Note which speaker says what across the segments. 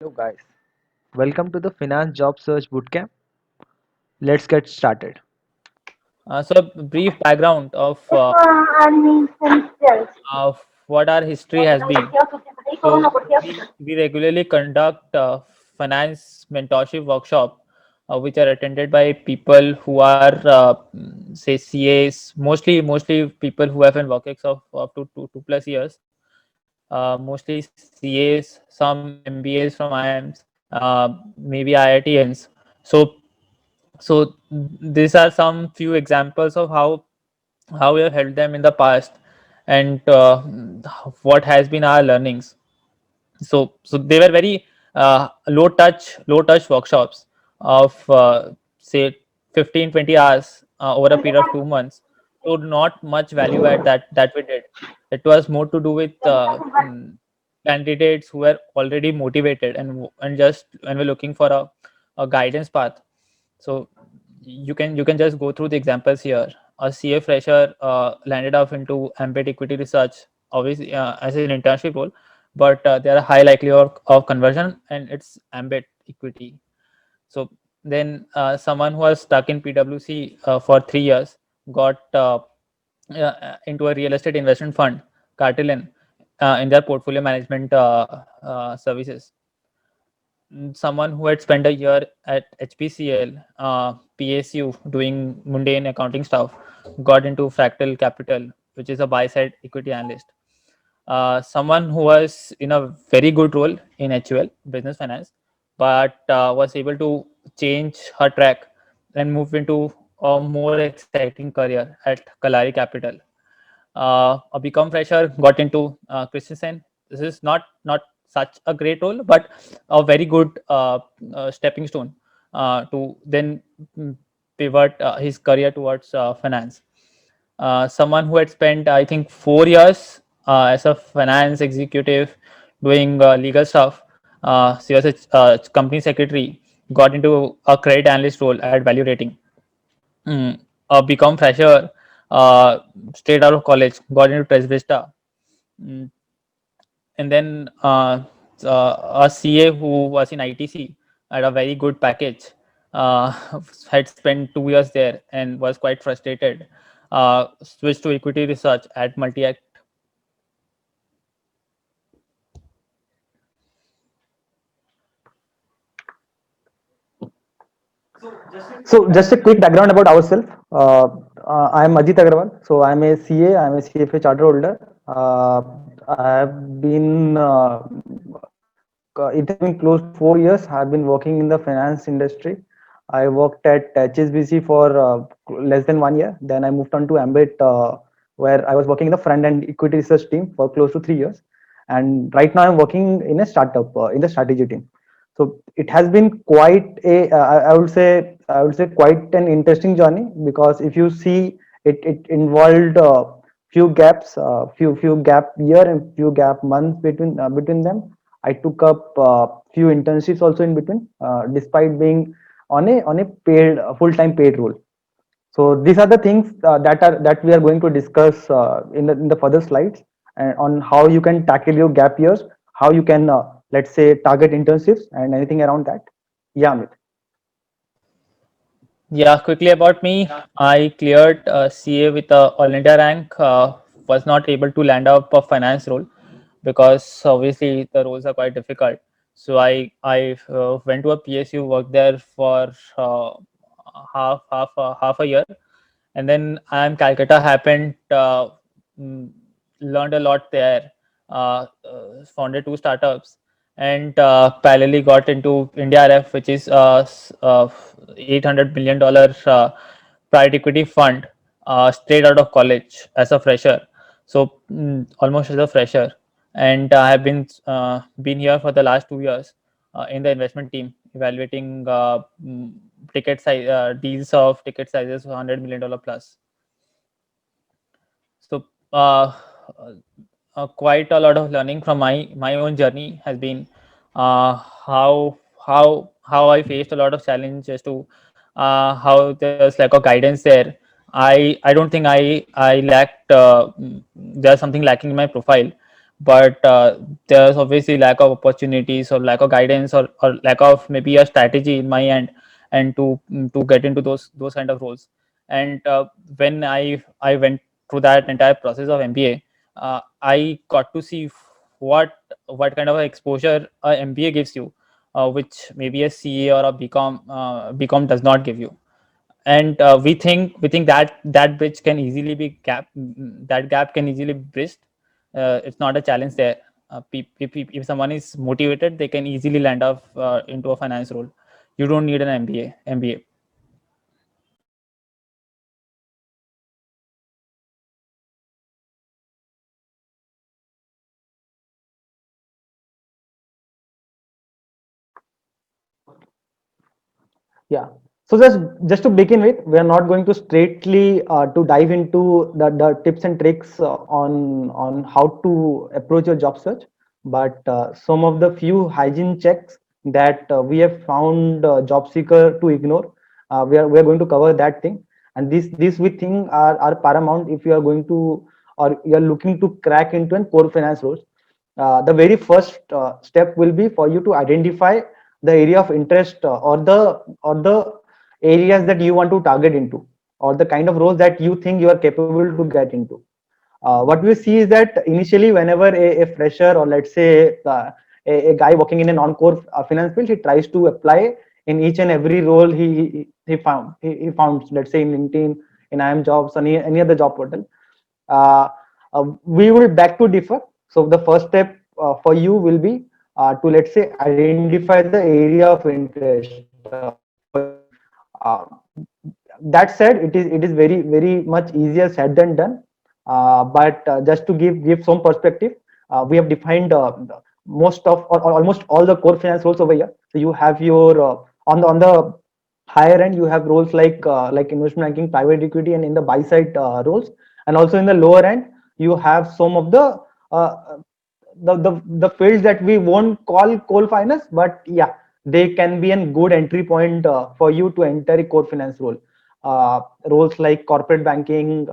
Speaker 1: Hello guys, welcome to the Finance Job Search Bootcamp. Let's get started.
Speaker 2: So, a brief background of what our history has been. So, we regularly conduct finance mentorship workshop, which are attended by people who are, say, CAs, mostly people who have an work ex of up to two plus years, mostly CAs, some MBAs from IIMs, maybe IITNs. So, so these are some few examples of how we have held them in the past and what has been our learnings. So they were very low touch workshops of say 15-20 hours over a period of 2 months. So not much value add that we did. It was more to do with candidates who were already motivated and just when we're looking for a guidance path. So you can just go through the examples here. A CA fresher landed up into Ambit Equity Research, obviously as an internship role, but there are high likelihood of conversion, and it's Ambit Equity. So then someone who was stuck in PwC for 3 years got into a real estate investment fund, Cartillion, in their portfolio management services. Someone who had spent a year at HPCL, PSU, doing mundane accounting stuff, got into Fractal Capital, which is a buy side equity analyst. Someone who was in a very good role in HUL, business finance, but was able to change her track and move into a more exciting career at Kalari Capital. A become fresher got into Christensen. This is not such a great role, but a very good stepping stone to then pivot his career towards finance. Someone who had spent, I think, 4 years as a finance executive doing legal stuff. She was a company secretary, got into a credit analyst role at Value Rating. A become fresher, uh, straight out of college, got into Tres Vista. Mm, and then a CA who was in ITC had a very good package, uh, had spent 2 years there and was quite frustrated. Switched to equity research at Multi-Act.
Speaker 3: So, just a quick background about ourselves. I am Ajit Agarwal. So, I am a CA. I am a CFA charter holder. I have been. It has been close to 4 years. I have been working in the finance industry. I worked at HSBC for less than 1 year. Then I moved on to Ambit, where I was working in the front end equity research team for close to 3 years. And right now I'm working in a startup in the strategy team. So it has been quite a, I would say quite an interesting journey, because if you see it involved few gaps, few gap year and few gap months between them. I took up few internships also in between, despite being on a paid full time paid role. So these are the things that we are going to discuss in the further slides, and on how you can tackle your gap years, how you can let's say target internships and anything around that. Yeah, Amit.
Speaker 2: Yeah, quickly about me. I cleared CA with a All India rank. Was not able to land up a finance role because obviously the roles are quite difficult. So I went to a PSU, worked there for half a year, and then IIM Calcutta happened. Mm, Learned a lot there. Founded two startups, and parallelly got into India RF, which is $800 million private equity fund, straight out of college as a fresher. So almost as a fresher, and I have been here for the last 2 years in the investment team, evaluating ticket size deals of ticket sizes of $100 million plus. So quite a lot of learning from my own journey has been how I faced a lot of challenges to how there's like a guidance there. I don't think I lacked there's something lacking in my profile, but there's obviously lack of opportunities or lack of guidance, or lack of maybe a strategy in my end, and to get into those kind of roles. And when I went through that entire process of MBA, I got to see what kind of exposure a MBA gives you, which maybe a CA or a BCom does not give you. And we think that bridge can easily be that gap can easily be bridged. It's not a challenge there. If someone is motivated, they can easily land up into a finance role. You don't need an MBA.
Speaker 3: Yeah. So just to begin with, we are not going to straightly to dive into the tips and tricks on how to approach your job search, but some of the few hygiene checks that we have found job seeker to ignore. We are going to cover that thing, and these we think are paramount if you are going to, or you are looking to crack into an core finance roles. The very first step will be for you to identify the area of interest, or the areas that you want to target into, or the kind of roles that you think you are capable to get into. What we see is that initially, whenever a fresher, or let's say a guy working in a non-core finance field, he tries to apply in each and every role he found, let's say in LinkedIn, in IM Jobs, any other job portal. uh, we will back to differ. So the first step for you will be to, let's say, identify the area of interest for you. Uh, that said, it is very much easier said than done. But just to give some perspective, we have defined most of, or almost all the core finance roles over here. So you have your on the higher end, you have roles like investment banking, private equity, and in the buy side roles. And also in the lower end, you have some of uh, the fields that we won't call core finance, but yeah, they can be a good entry point for you to enter a core finance role. Roles like corporate banking,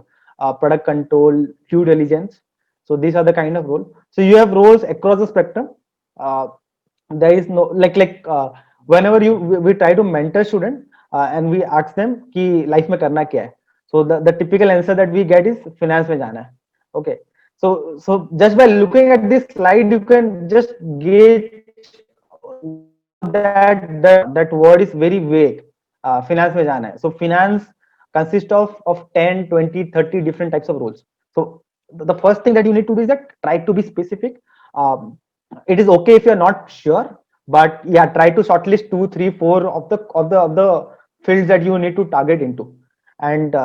Speaker 3: product control, due diligence. So these are the kind of role. So you have roles across the spectrum. uh, there is no whenever we try to mentor student, and we ask them कि life में करना क्या है. So the typical answer that we get is finance में जाना है. Okay. So just by looking at this slide, you can just gauge that word is very vague. Finance में जाना है. So finance consists of 10, 20, 30 different types of roles. So the first thing that you need to do is that try to be specific. It is okay if you're not sure, but yeah, try to shortlist 2, 3, 4 of the fields that you need to target into. And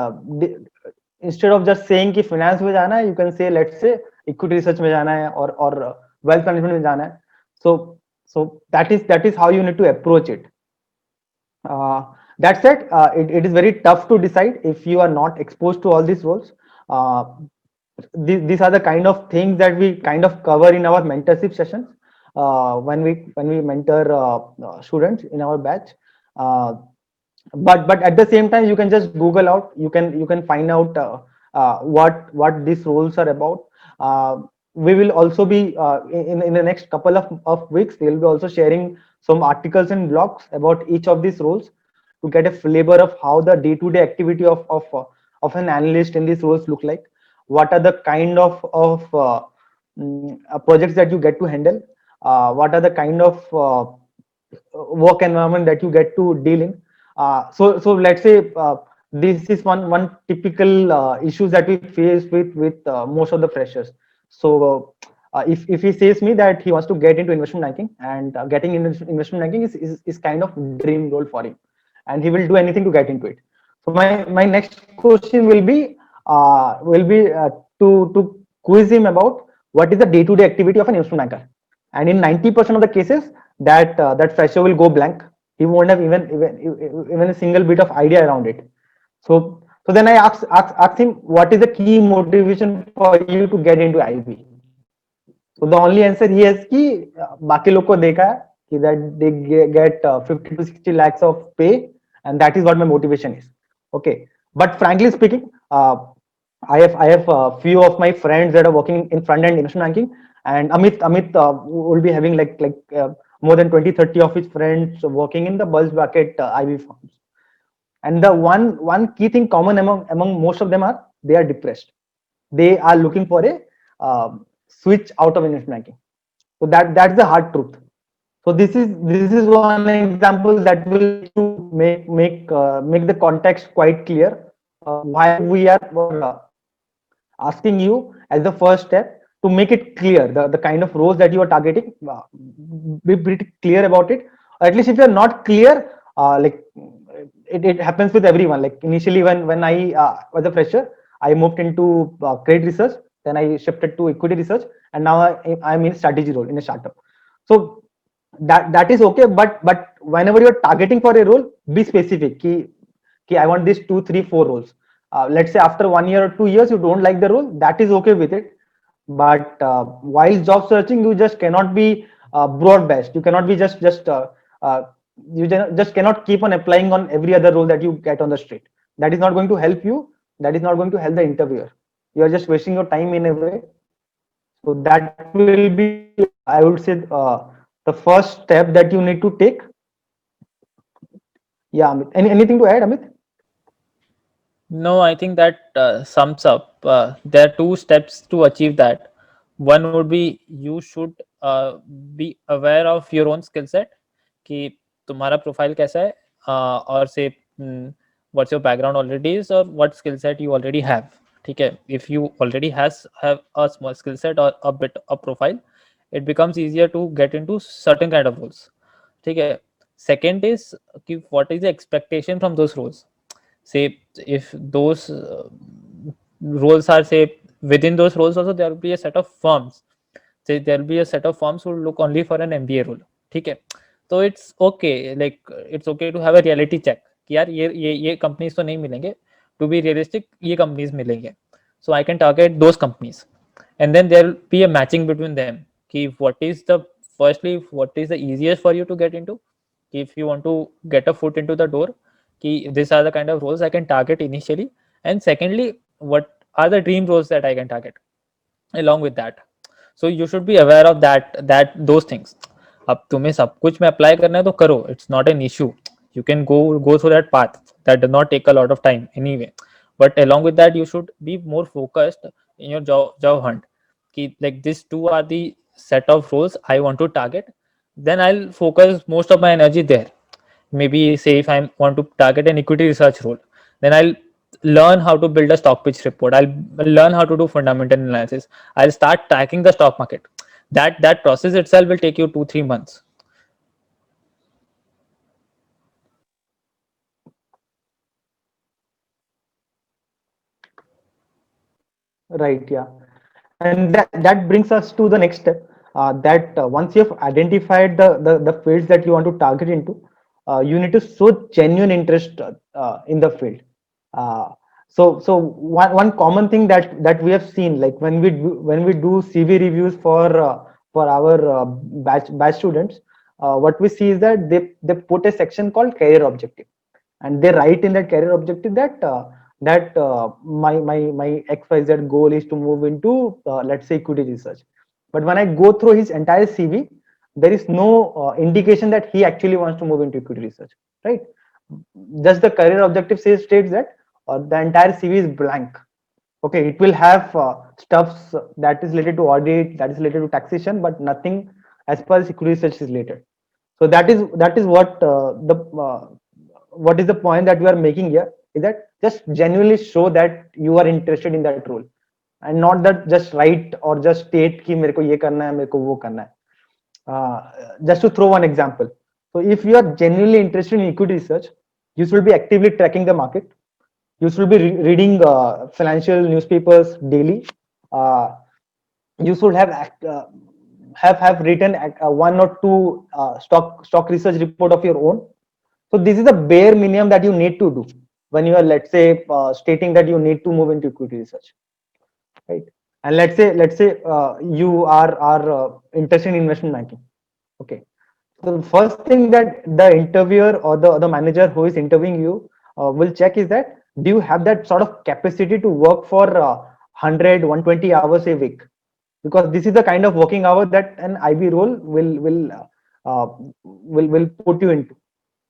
Speaker 3: instead of just saying कि finance में जाना है, you can say, let's say, equity research में जाना है, or wealth management में जाना है. So that is how you need to approach it. That said, it is very tough to decide if you are not exposed to all these roles. Uh, these are the kind of things that we kind of cover in our mentorship sessions, when we mentor students in our batch. Uh, but at the same time, you can just Google out. You can find out what these roles are about. We will also be in the next couple of weeks, we'll be also sharing some articles and blogs about each of these roles, to get a flavor of how the day-to-day activity of an analyst in these roles look like. What are the kind of projects that you get to handle? What are the kind of work environment that you get to deal in? So let's say this is one typical issues that we face with most of the freshers. So if he says me that he wants to get into investment banking, and getting into investment banking is kind of dream role for him, and he will do anything to get into it. So my next question will be to quiz him about what is the day-to-day activity of an investment banker. And in 90% of the cases, that fresher will go blank. He won't have even a single bit of idea around it. So then I asked him, what is the key motivation for you to get into IB? So the only answer he has कि बाकी लोग को देखा है कि that they get 50 to 60 lakhs of pay, and that is what my motivation is. Okay, but frankly speaking, I have a few of my friends that are working in front end investment banking, and Amit will be having more than 20-30 of his friends working in the bulge bracket IB firms. And the one key thing common among most of them are they are depressed. They are looking for a switch out of investment banking. So that's the hard truth. So this is one example that will help you make the context quite clear why we are asking you as the first step to make it clear the kind of roles that you are targeting. Be pretty clear about it. Or at least if you're not clear, it happens with everyone. Like initially when I was a fresher, I moved into credit research, then I shifted to equity research, and now I'm in strategy role in a startup. So that is okay, but whenever you're targeting for a role, be specific. Ki I want these 2 3 4 roles. Let's say after 1 year or 2 years you don't like the role, that is okay with it. But while job searching, you just cannot be broad based. You cannot be uh, just cannot keep on applying on every other role that you get on the street. That is not going to help you. That is not going to help the interviewer. You are just wasting your time in a way. So that will be, I would say, the first step that you need to take. Yeah, Amit. Anything to add, Amit?
Speaker 2: No, I think that sums up. There are two steps to achieve that. One would be you should be aware of your own skill set कि तुम्हारा profile कैसा है और से what's your background already is or what skill set you already have. ठीक है, if you already have a small skill set or a bit of profile, it becomes easier to get into certain kind of roles. ठीक है. Second is कि what is the expectation from those roles. Say if those roles are say within those roles also there will be a set of firms. Say there will be a set of firms who look only for an MBA role. ठीक है. तो it's okay, like it's okay to have a reality check कि यार ये companies तो नहीं मिलेंगे. To be realistic, ये companies मिलेंगे. So I can target those companies, and then there will be a matching between them. कि what is the firstly what is the easiest for you to get into. If you want to get a foot into the door, these are the kind of roles I can target initially, and secondly, what are the dream roles that I can target along with that. So you should be aware of that those things. अब तुम्हें सब कुछ में apply करना है तो करो, it's not an issue. You can go through that path. That does not take a lot of time anyway. But along with that, you should be more focused in your job hunt. Like these two are the set of roles I want to target. Then I'll focus most of my energy there. Maybe say if I want to target an equity research role, then I'll learn how to build a stock pitch report. I'll learn how to do fundamental analysis. I'll start tracking the stock market. That process itself will take you 2 3 months.
Speaker 3: Right, yeah. And that brings us to the next step. That once you've identified the fields that you want to target into, you need to show genuine interest in the field. Uh, so one common thing that we have seen, like when we do CV reviews for our batch students, what we see is that they put a section called career objective, and they write in that career objective that my XYZ goal is to move into let's say equity research. But when I go through his entire CV, there is no indication that he actually wants to move into equity research, right? Just the career objective states that the entire CV is blank. Okay, it will have stuffs that is related to audit, that is related to taxation, but nothing as far as equity research is related. So that is what is the point that we are making here, is that just genuinely show that you are interested in that role, and not that just write or just state कि मेरे को ये करना है, मेरे को वो करना है. Just to throw one example, so if you are genuinely interested in equity research, you should be actively tracking the market. You should be reading financial newspapers daily. Uh, you should have written one or two stock research report of your own. So this is the bare minimum that you need to do when you are, let's say, stating that you need to move into equity research, right? And let's say you are interested in investment banking. Okay, the first thing that the interviewer or the manager who is interviewing you will check is that Do you have that sort of capacity to work for 100 hours a week? Because this is the kind of working hour that an IB role uh, will put you into.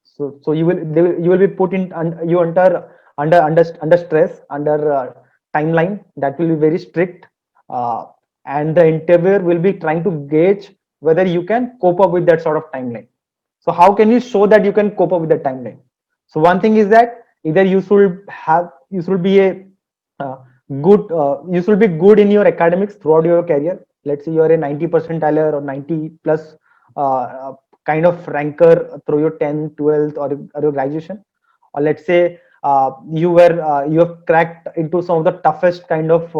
Speaker 3: So you will be put in you under stress, under timeline that will be very strict, uh, and the interviewer will be trying to gauge whether you can cope up with that sort of timeline. So how can you show that you can cope up with the timeline? So one thing is that either you should be a uh, you should be good in your academics throughout your career. Let's say you are a 90 percentile or 90 plus kind of ranker through your 10th, 12th, or your graduation. Or let's say you have cracked into some of the toughest kind of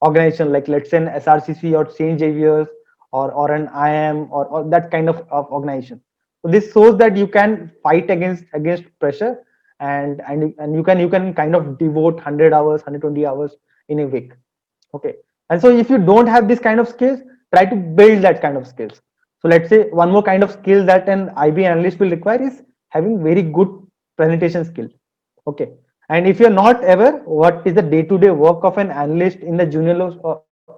Speaker 3: organization, like let's say an SRCC or St. Xavier's, or an IM, or that kind of organization. So this shows that you can fight against pressure, and you can kind of devote 100 hours, 120 hours in a week. Okay. And so if you don't have this kind of skills, try to build that kind of skills. So let's say one more kind of skill that an IB analyst will require is having very good presentation skill. Okay. And if you're not aware what is the day-to-day work of an analyst in the junior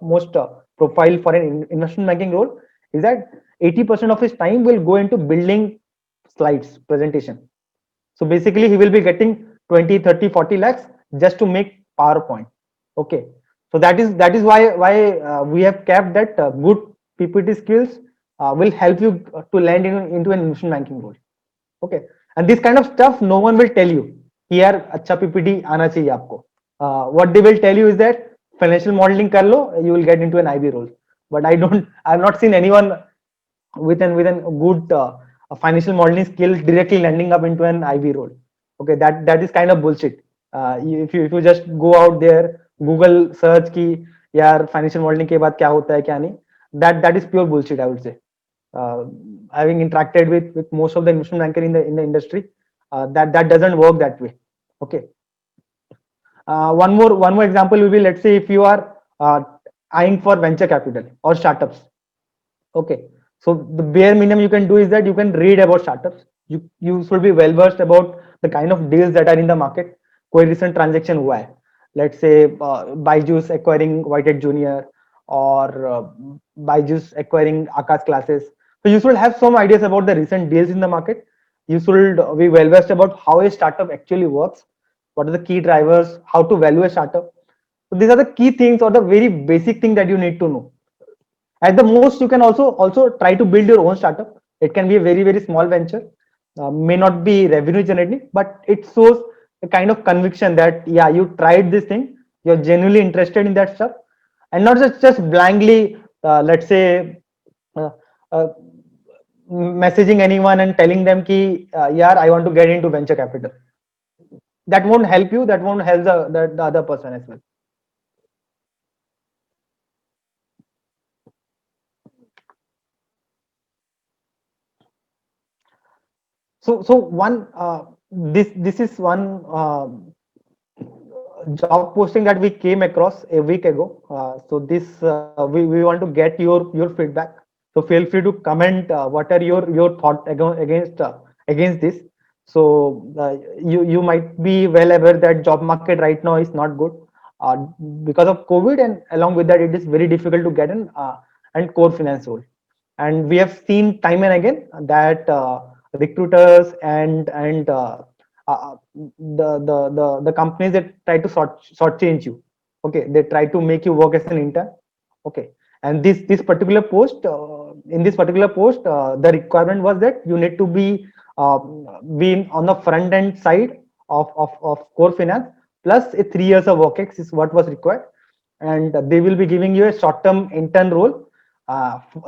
Speaker 3: most profile for an investment banking role, is that 80% of his time will go into building slides presentation. So basically, he will be getting 20, 30, 40 lakhs just to make PowerPoint. Okay. So that is why we have kept that good PPT skills will help you to land into an investment banking role. Okay. And this kind of stuff, no one will tell you. Here, अच्छा PPT आना चाहिए आपको. What they will tell you is that financial modeling कर लो, you will get into an IB role. But I've not seen anyone with an good financial modeling skill directly landing up into an IB role. Okay, that is kind of bullshit. If you just go out there, Google search ki yaar financial modeling के बाद क्या होता है क्या नहीं, that is pure bullshit, I would say. Uh, Having interacted with most of the investment banker in the industry, that doesn't work that way. Okay. One more example will be, let's say if you are eyeing for venture capital or startups. Okay. So the bare minimum you can do is that you can read about startups. You should be well versed about the kind of deals that are in the market. कोई recent transaction हुआ है. Let's say Byju's acquiring Whitehead Junior, or Byju's acquiring Akash Classes. So you should have some ideas about the recent deals in the market. You should be well versed about how a startup actually works, what are the key drivers, how to value a startup. So these are the key things, or the very basic thing that you need to know. At the most, you can also try to build your own startup. It can be a very small venture, may not be revenue generating, but it shows a kind of conviction that yeah, you tried this thing, you're genuinely interested in that stuff, and not just blankly let's say uh, uh, messaging anyone and telling them ki yeah, I want to get into venture capital. That won't help you, that won't help the other person as well. So one this is one job posting that we came across a week ago. So this we want to get your feedback. So feel free to comment what are your thought against this. So you might be well aware that job market right now is not good uh, because of COVID, and along with that, it is very difficult to get an and core finance role. And we have seen time and again that recruiters and the companies that try to shortchange you. Okay, they try to make you work as an intern. Okay, and this particular post in this particular post, the requirement was that you need to uh, be on the front end side of core finance, plus a 3 years of work ex is what was required, and they will be giving you a short term intern role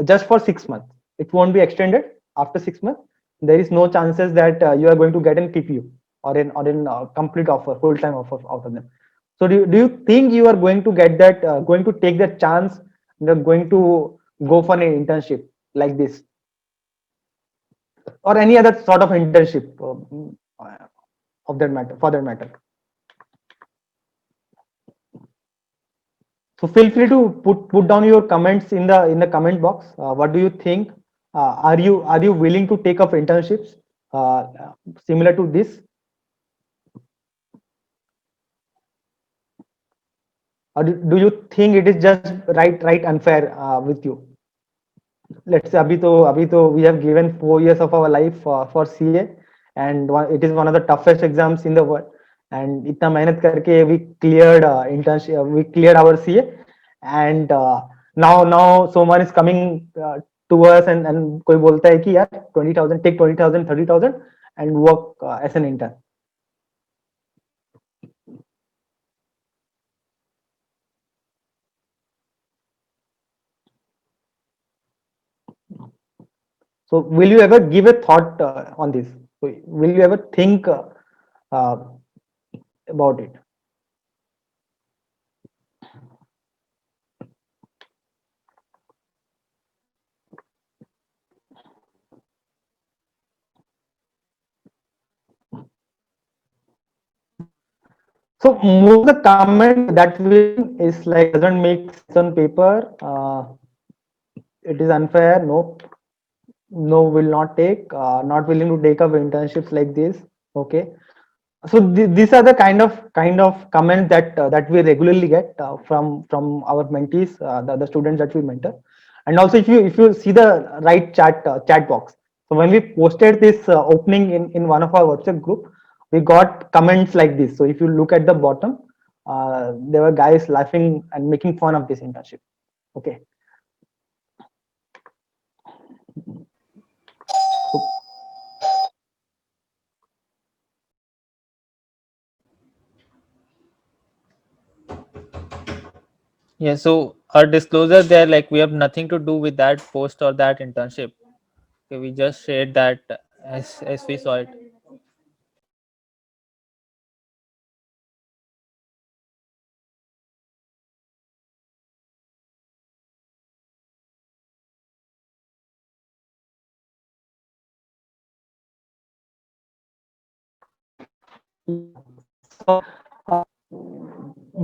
Speaker 3: just for 6 months. It won't be extended after 6 months. There is no chances that you are going to get an PPU or in complete offer, full time offer out of them. So do you think you are going to get that, going to take that chance, going to go for an internship like this, or any other sort of internship of that matter, for that matter? So feel free to put down your comments in the comment box. What do you think? Are you willing to take up internships similar to this? or do you think it is just right unfair with you? Let's say अभी तो we have given 4 years of our life for CA, and it is one of the toughest exams in the world, and इतना मेहनत करके we cleared internship, we cleared our CA, and now someone is coming to us, and कोई बोलता है कि यार 20,000, take 20,000, 30,000 and work as an intern. So will you ever give a thought on this? So will you ever think uh, about it? So most of the comment that will is like doesn't make sense on paper. It is unfair. No, no, will not take. Not willing to take up internships like this. Okay. So these are the kind of comments that we regularly get from our mentees, the students that we mentor. And also, if you see the right chat box, so when we posted this opening in one of our WhatsApp group, we got comments like this. So if you look at the bottom, there were guys laughing and making fun of this internship. Okay. So
Speaker 2: Yeah, so our disclosure there, like we have nothing to do with that post or that internship. Okay, we just shared that as we saw it.
Speaker 3: so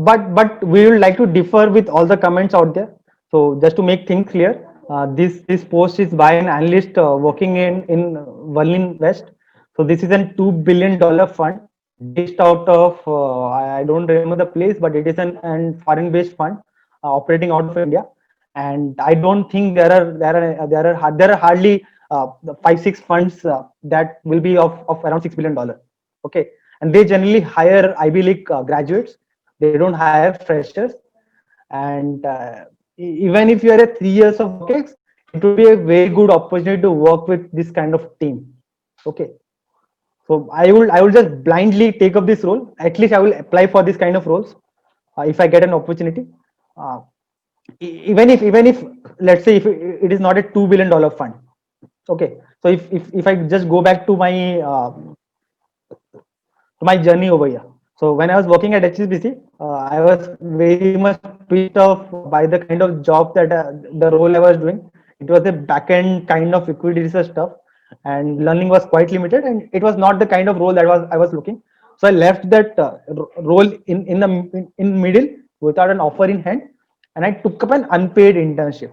Speaker 3: but we would like to differ with all the comments out there. So just to make things clear, this post is by an analyst working in Berlin West. So this is a $2 billion fund based out of I don't remember the place, but it is an foreign based fund operating out of India. And I don't think there are hardly 5-6 funds that will be of around $6 billion. Okay, and they generally hire Ivy League graduates. They don't hire freshers. And even if you are a 3 years of work, it would be a very good opportunity to work with this kind of team. Okay, so I will just blindly take up this role. At least I will apply for this kind of roles if I get an opportunity. Uh, even if let's say if it is not a $2 billion fund. Okay, so if I just go back to my journey over here. So when I was working at HSBC, I was very much pissed off by the kind of job that the role I was doing. It was a back-end kind of equity research stuff, and learning was quite limited, and it was not the kind of role that I was looking. So I left that role in middle without an offer in hand, and I took up an unpaid internship.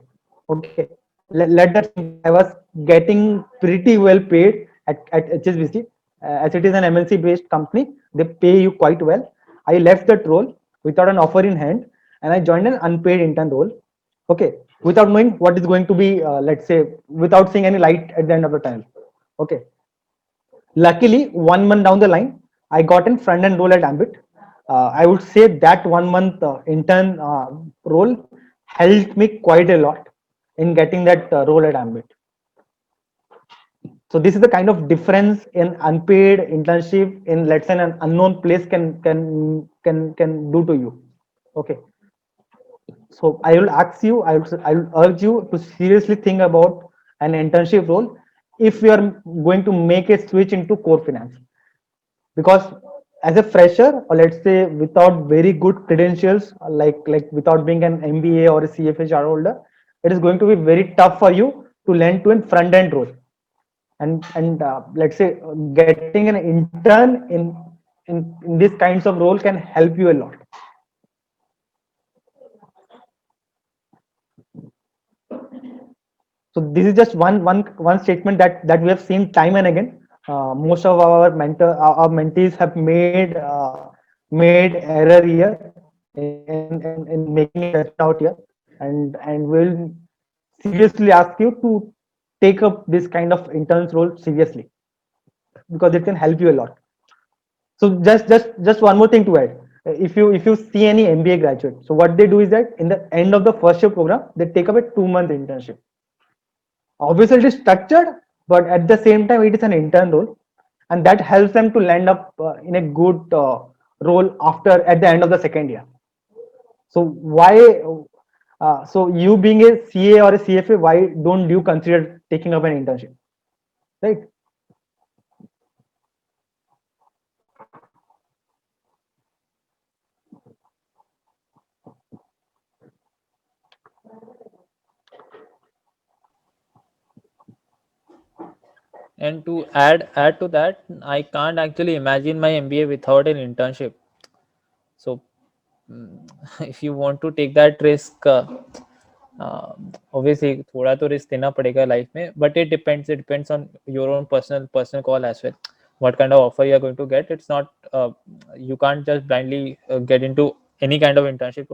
Speaker 3: Okay, let that I was getting pretty well paid at HSBC, as it is an MNC based company. They pay you quite well. I left that role without an offer in hand, and I joined an unpaid intern role. Okay, without knowing what is going to be, let's say, without seeing any light at the end of the tunnel. Okay, luckily 1 month down the line, I got in front end role at Ambit. I would say that 1 month intern role helped me quite a lot in getting that role at Ambit. So this is the kind of difference in unpaid internship in, let's say, an unknown place can do to you. Okay, so I will ask you, I will urge you to seriously think about an internship role if you are going to make a switch into core finance. Because as a fresher, or let's say without very good credentials, like without being an MBA or a CFA shareholder, it is going to be very tough for you to land to a front end role. And let's say getting an intern in these kinds of role can help you a lot. So this is just one statement that we have seen time and again. Most of our mentees have made error here. in making a judgment out here, and will seriously ask you to take up this kind of interns role seriously, because it can help you a lot. So just one more thing to add. If you see any MBA graduate, so what they do is that in the end of the first year program, they take up a 2 month internship. Obviously, it is structured, but at the same time, it is an intern role, and that helps them to land up in a good role after at the end of the second year. So why? So you being a CA or a CFA, why don't you consider taking up an internship, right?
Speaker 2: And to add to that, I can't actually imagine my MBA without an internship. So if you want to take that risk, obviously थोड़ा तो risk देना पड़ेगा life में, but it depends on your own personal call as well. What kind of offer you are going to get? It's not you can't just blindly get into any kind of internship.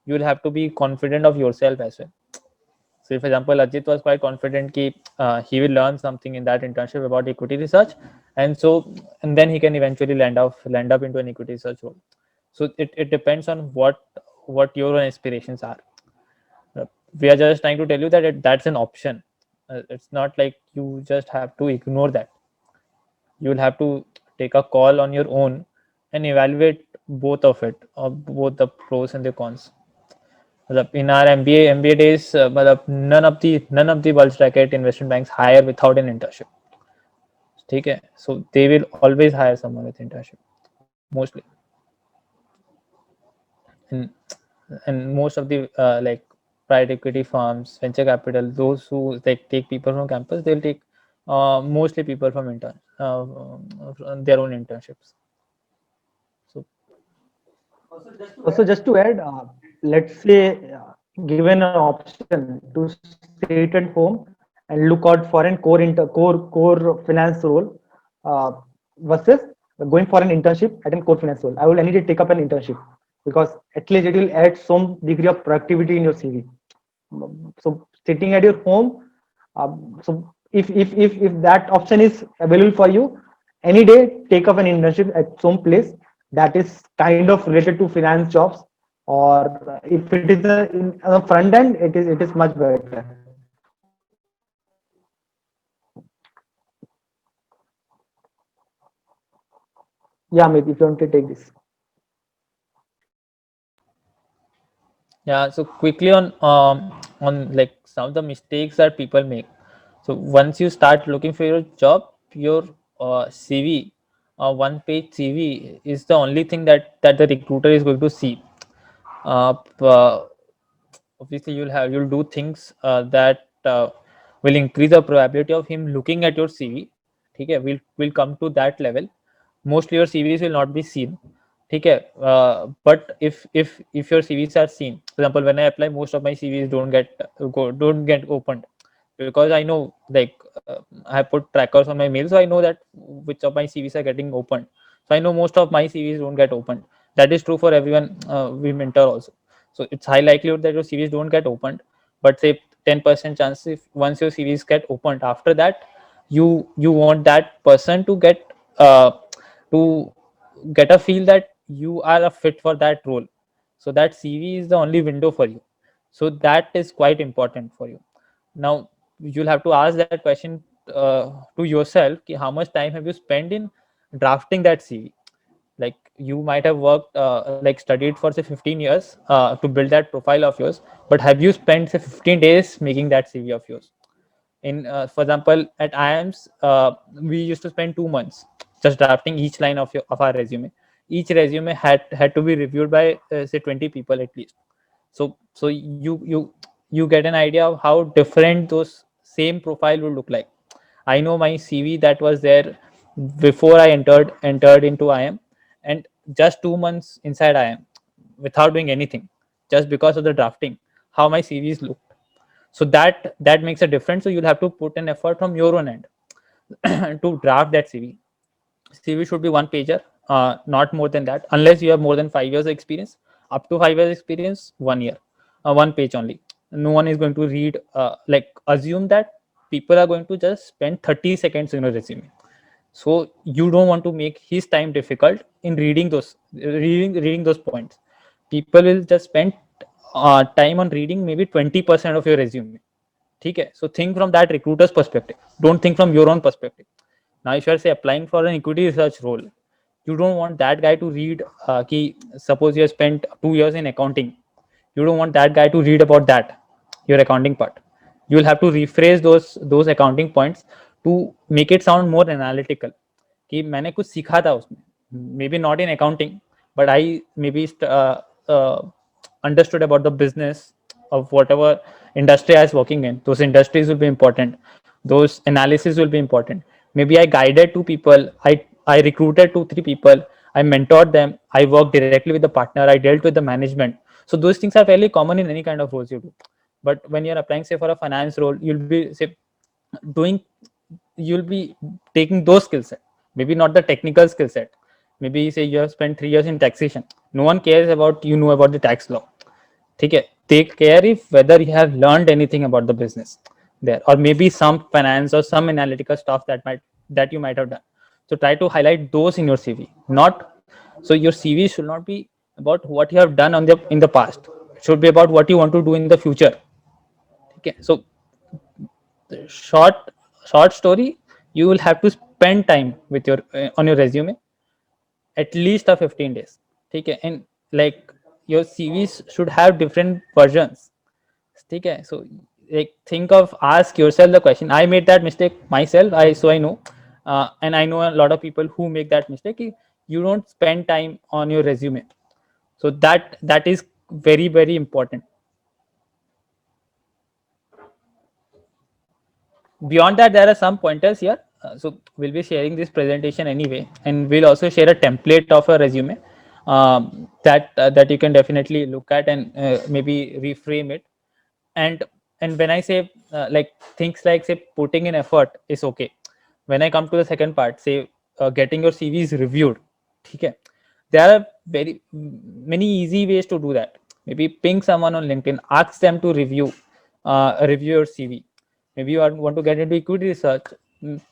Speaker 2: You will have to be confident of yourself as well. So, for example, Ajit was quite confident that he will learn something in that internship about equity research, and then he can eventually land up into an equity research role. So it depends on what your own aspirations are. We are just trying to tell you that that's an option. It's not like you just have to ignore that. You will have to take a call on your own and evaluate both of it, or both the pros and the cons. मतलब in our MBA days, मतलब none of the bulge bracket investment banks hire without an internship. ठीक है, so they will always hire someone with internship mostly. And most of the like private equity firms, venture capital, those who like take people from campus, they'll take mostly people from their own internships. So
Speaker 3: Also, just to add, let's say given an option to stay at home and look out for an core finance role, versus going for an internship at a core finance role, I will any day take up an internship, because at least it will add some degree of productivity in your CV. So sitting at your home, so if that option is available for you, any day take up an internship at some place that is kind of related to finance jobs, or if it is on the front end, it is much better. Yeah, maybe if you want to take this.
Speaker 2: yeah, so quickly on like some of the mistakes that people make. So once you start looking for your job, your CV, one page CV is the only thing that the recruiter is going to see. Obviously you'll do things that will increase the probability of him looking at your CV. ठीक है, we'll come to that level. Mostly your CVs will not be seen. ठीक है, but if your CVs are seen, for example, when I apply, most of my CVs don't get opened, because I know, like, I have put trackers on my mail, so I know that which of my CVs are getting opened. So I know most of my CVs don't get opened. That is true for everyone we mentor also. So it's high likelihood that your CVs don't get opened, but say 10% chance if once your CVs get opened, after that you want that person to get a feel that you are a fit for that role. So that CV is the only window for you. So that is quite important for you. Now you'll have to ask that question to yourself, ki how much time have you spent in drafting that CV. Like you might have worked like studied for say 15 years to build that profile of yours, but have you spent say 15 days making that CV of yours? In for example, at IIMs, we used to spend 2 months just drafting each line of our resume. Each resume had to be reviewed by say 20 people at least. So you get an idea of how different those same profile would look like. I know my CV that was there before I entered into IIM, and just 2 months inside IIM, without doing anything, just because of the drafting, how my CVs look. So that makes a difference. So you'll have to put an effort from your own end to draft that CV should be one pager, not more than that, unless you have more than 5 years of experience. up to 5 years experience, 1 year, 1 page only. No one is going to read, like assume that people are going to just spend 30 seconds in a resume. So you don't want to make his time difficult in reading those points. People will just spend time on reading maybe 20% of your resume. Okay, so think from that recruiter's perspective, don't think from your own perspective. Now if you are say applying for an equity research role, you don't want that guy to read suppose you have spent 2 years in accounting, you don't want that guy to read about that, your accounting part. You will have to rephrase those accounting points to make it sound more analytical कि मैंने कुछ सीखा था उसमें, maybe not in accounting, but I maybe understood about the business of whatever industry I was working in. Those industries will be important, those analysis will be important. Maybe I guided two people, I recruited 2-3 people, I mentored them, I worked directly with the partner, I dealt with the management. So those things are fairly common in any kind of roles you do. But when you're applying say for a finance role, you'll be say doing, you'll be taking those skill set, maybe not the technical skill set. Maybe say you have spent 3 years in taxation, no one cares about you know about the tax law. Okay, they care if whether you have learned anything about the business there, or maybe some finance or some analytical stuff that you might have done. So try to highlight those in your CV. Not so your CV should not be about what you have done in the past. It should be about what you want to do in the future. Okay, so short short story, you will have to spend time with your on your resume at least a 15 days. Okay, and like your CVs should have different versions. Okay, so like think of, ask yourself the question. I made that mistake myself, I know, and I know a lot of people who make that mistake. You don't spend time on your resume, so that is very important. Beyond that, there are some pointers here. So we'll be sharing this presentation anyway, and we'll also share a template of a resume that you can definitely look at and maybe reframe it. and and when I say like things like say putting in effort is okay. When I come to the second part, say getting your CVs reviewed, okay, there are very many easy ways to do that. Maybe ping someone on LinkedIn, ask them to review your CV. Maybe you want to get into equity research,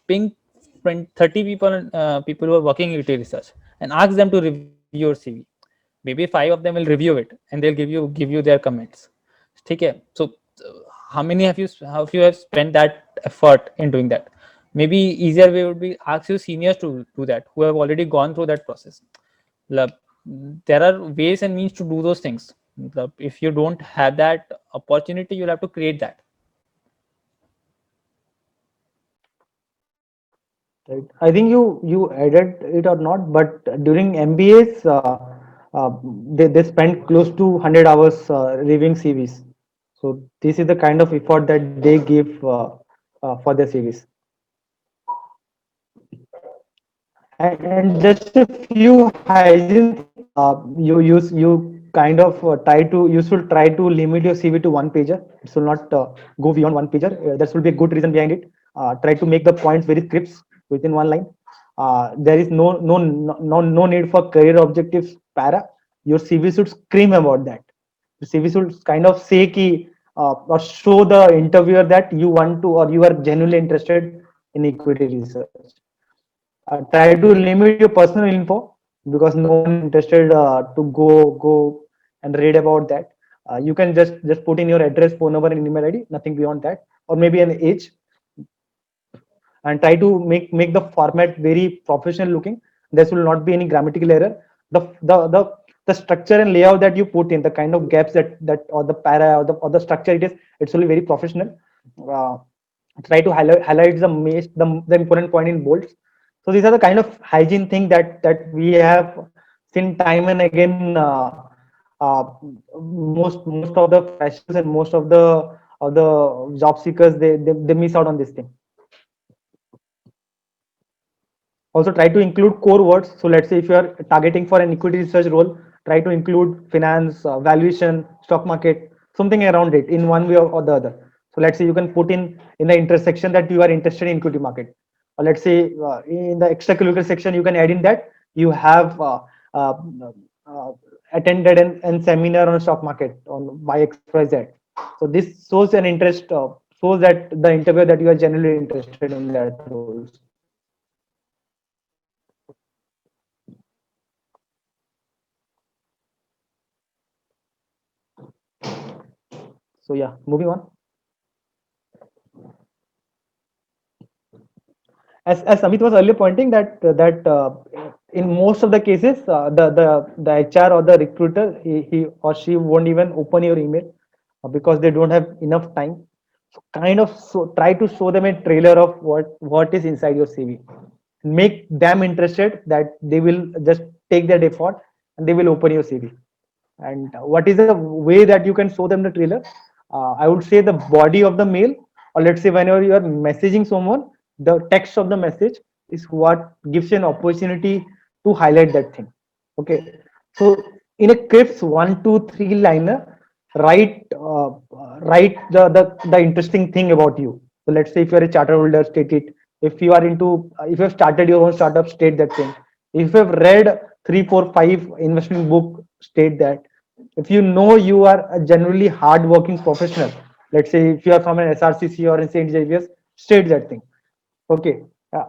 Speaker 2: ping 30 people who are working in equity research and ask them to review your CV. Maybe 5 of them will review it and they'll give you their comments. Okay, so how many have spent that effort in doing that? Maybe easier way would be ask your seniors to do that, who have already gone through that process. There are ways and means to do those things. If you don't have that opportunity, you'll have to create that.
Speaker 3: Right. I think you added it or not, but during MBAs, they spend close to 100 hours reviewing CVs. So this is the kind of effort that they give for their CVs. And just a few hygiene things. You kind of you should try to limit your CV to one pager. It should not go beyond one pager. There should be a good reason behind it. Try to make the points very crisp within one line. There is no need for career objectives para. Your CV should scream about that. The CV should kind of say ki, or show the interviewer that you want to or you are genuinely interested in equity research. Try to limit your personal info because no one is interested to go and read about that. You can just put in your address, phone number, and email ID. Nothing beyond that, or maybe an age, and try to make the format very professional looking. There will not be any grammatical error. The structure and layout that you put in, the kind of gaps that or the para or the structure it's only very professional. Try to highlight the important point in bold. So these are the kind of hygiene thing that we have seen time and again. Uh, most of the freshers and most of the job seekers they miss out on this thing. Also try to include core words. So let's say if you are targeting for an equity research role, try to include finance, valuation, stock market, something around it in one way or the other. So let's say you can put in the intersection that you are interested in equity market, or let's say in the extracurricular section you can add in that you have uh, attended an seminar on stock market on by XYZ. So this shows an interest, shows that the interviewer that you are generally interested in that roles. So yeah, moving on. As Amit was earlier pointing that in most of the cases, the HR or the recruiter, he or she won't even open your email because they don't have enough time. So kind of try to show them a trailer of what is inside your CV. Make them interested that they will just take their effort and they will open your CV. And what is the way that you can show them the trailer? I would say the body of the mail, or let's say whenever you are messaging someone, the text of the message is what gives you an opportunity to highlight that thing. Okay, so in a crisp 1, 2, 3 liner, write the interesting thing about you. So let's say if you're a charter holder, state it. If you are into, if you have started your own startup, state that thing. If you have read 3, 4, 5 investment book, state that. If you know you are a generally hardworking professional, let's say if you are from an SRCC or in St. Xavier's, state that thing. Okay.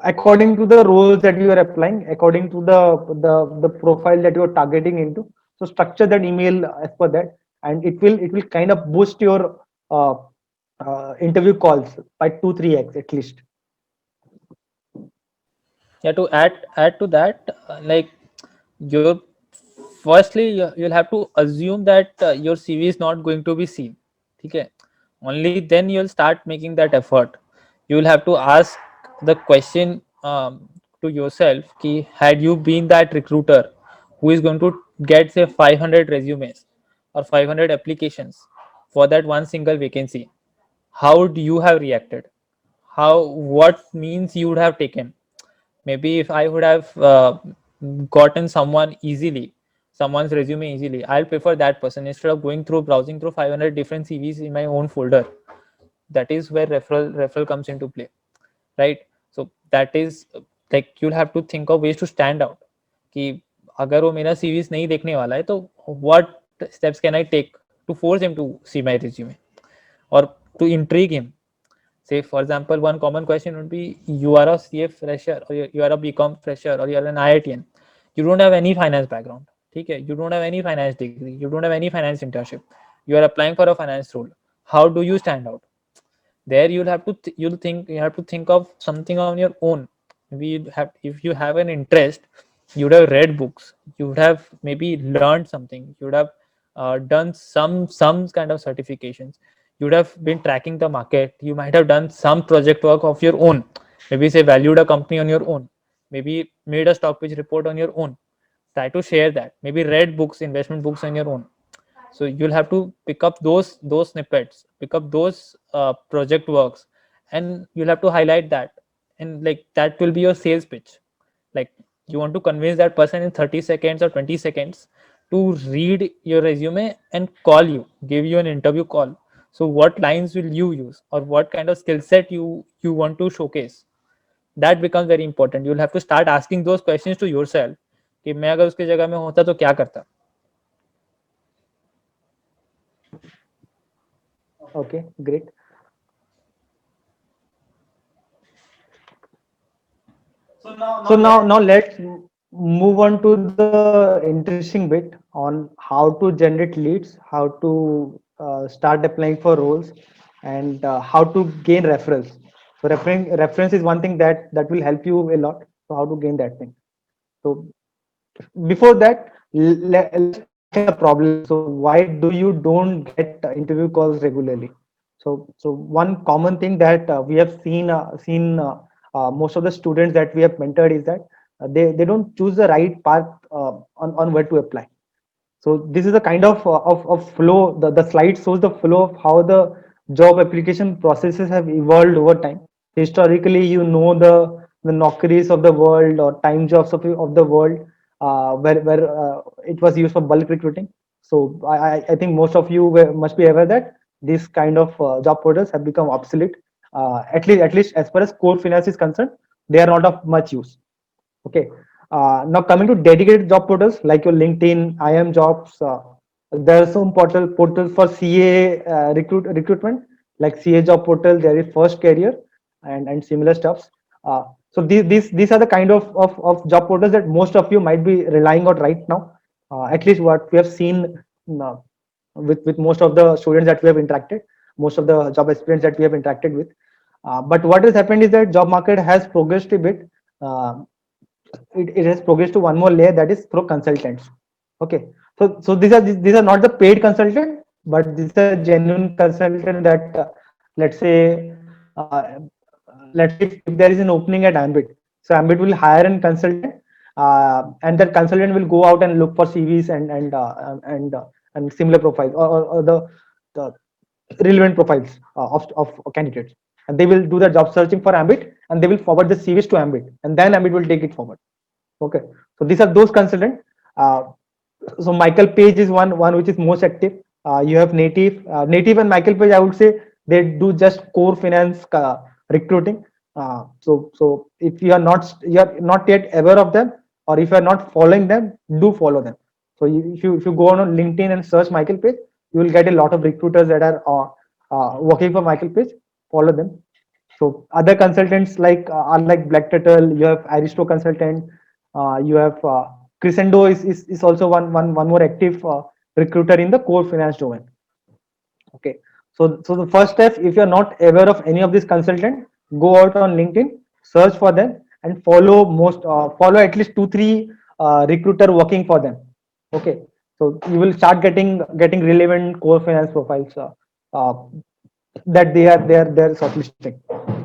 Speaker 3: According to the roles that you are applying, according to the profile that you are targeting into, so structure that email as per that, and it will kind of boost your interview calls by 2, 3x at least.
Speaker 2: Yeah, to add to that, like your firstly you'll have to assume that your CV is not going to be seen. Okay, only then you'll start making that effort. You will have to ask the question to yourself ki, had you been that recruiter who is going to get say 500 resumes or 500 applications for that one single vacancy, how would you have reacted? How, what means you would have taken? Maybe if I would have gotten someone easily, someone's resume easily, I'll prefer that person instead of going through browsing through 500 different CVs in my own folder. That is where referral comes into play, right? So that is like you'll have to think of ways to stand out कि अगर वो मेरा CVs नहीं देखने वाला है तो what steps can I take to force him to see my resume or to intrigue him. Say, for example, one common question would be you are a CA fresher or you are a BCom fresher or you are an IITian. You don't have any finance background. Okay? You don't have any finance degree. You don't have any finance internship. You are applying for a finance role. How do you stand out? There you'll have to you have to think of something on your own. Maybe you have, if you have an interest, you would have read books, you would have maybe learned something, you would have done some kind of certifications, you would have been tracking the market, you might have done some project work of your own, maybe say valued a company on your own, maybe made a stock pitch report on your own. Try to share that, maybe read books, investment books on your own. So you'll have to pick up those snippets, pick up those project works, and you'll have to highlight that, and like that will be your sales pitch. Like you want to convince that person in 30 seconds or 20 seconds to read your resume and call you, give you an interview call. So what lines will you use or what kind of skill set you want to showcase? That becomes very important. You'll have to start asking those questions to yourself कि मैं अगर उसके जगह में होता तो क्या करता.
Speaker 3: Okay, great. So now let's move on to the interesting bit on how to generate leads, how to start applying for roles, and how to gain referrals. So reference is one thing that will help you a lot. So how to gain that thing. So before that, let's understand the problem. So why do you don't get interview calls regularly? So one common thing that we have seen most of the students that we have mentored is that they don't choose the right path on where to apply. So this is a kind of flow. The slide shows the flow of how the job application processes have evolved over time. Historically, you know the Naukris of the world or time jobs of the world, where it was used for bulk recruiting. So I think most of you must be aware that this kind of job portals have become obsolete. At least as far as core finance is concerned, they are not of much use. Okay. Now coming to dedicated job portals like your LinkedIn, IM Jobs, there are some portals for CA recruitment like CA job portal. There is First Career and similar stuffs. So these are the kind of job portals that most of you might be relying on right now. At least what we have seen uh, with most of the students that we have interacted, most of the job aspirants that we have interacted with. But what has happened is that job market has progressed a bit. Uh, it has progressed to one more layer, that is through consultants. Okay, so these are not the paid consultant, but these are genuine consultant that let's say if there is an opening at Ambit, so Ambit will hire a consultant, and that consultant will go out and look for CVs and similar profiles, or the relevant profiles of candidates, and they will do the job searching for Ambit, and they will forward the CVs to Ambit, and then Ambit will take it forward. Okay, so these are those consultants. Uh, so Michael Page is one which is most active. You have Native and Michael Page. I would say they do just core finance recruiting. So if you are not yet aware of them, or if you are not following them, do follow them. So if you go on LinkedIn and search Michael Page, you will get a lot of recruiters that are working for Michael Page. Follow them. So other consultants are like Black Turtle. You have Aristo Consultant. You have Crescendo is also one more active recruiter in the core finance domain. Okay, so the first step, if you are not aware of any of these consultants, go out on LinkedIn, search for them, and follow at least 2 3 recruiter working for them. Okay, so you will start getting relevant core finance profiles uh, that they're shortlisting.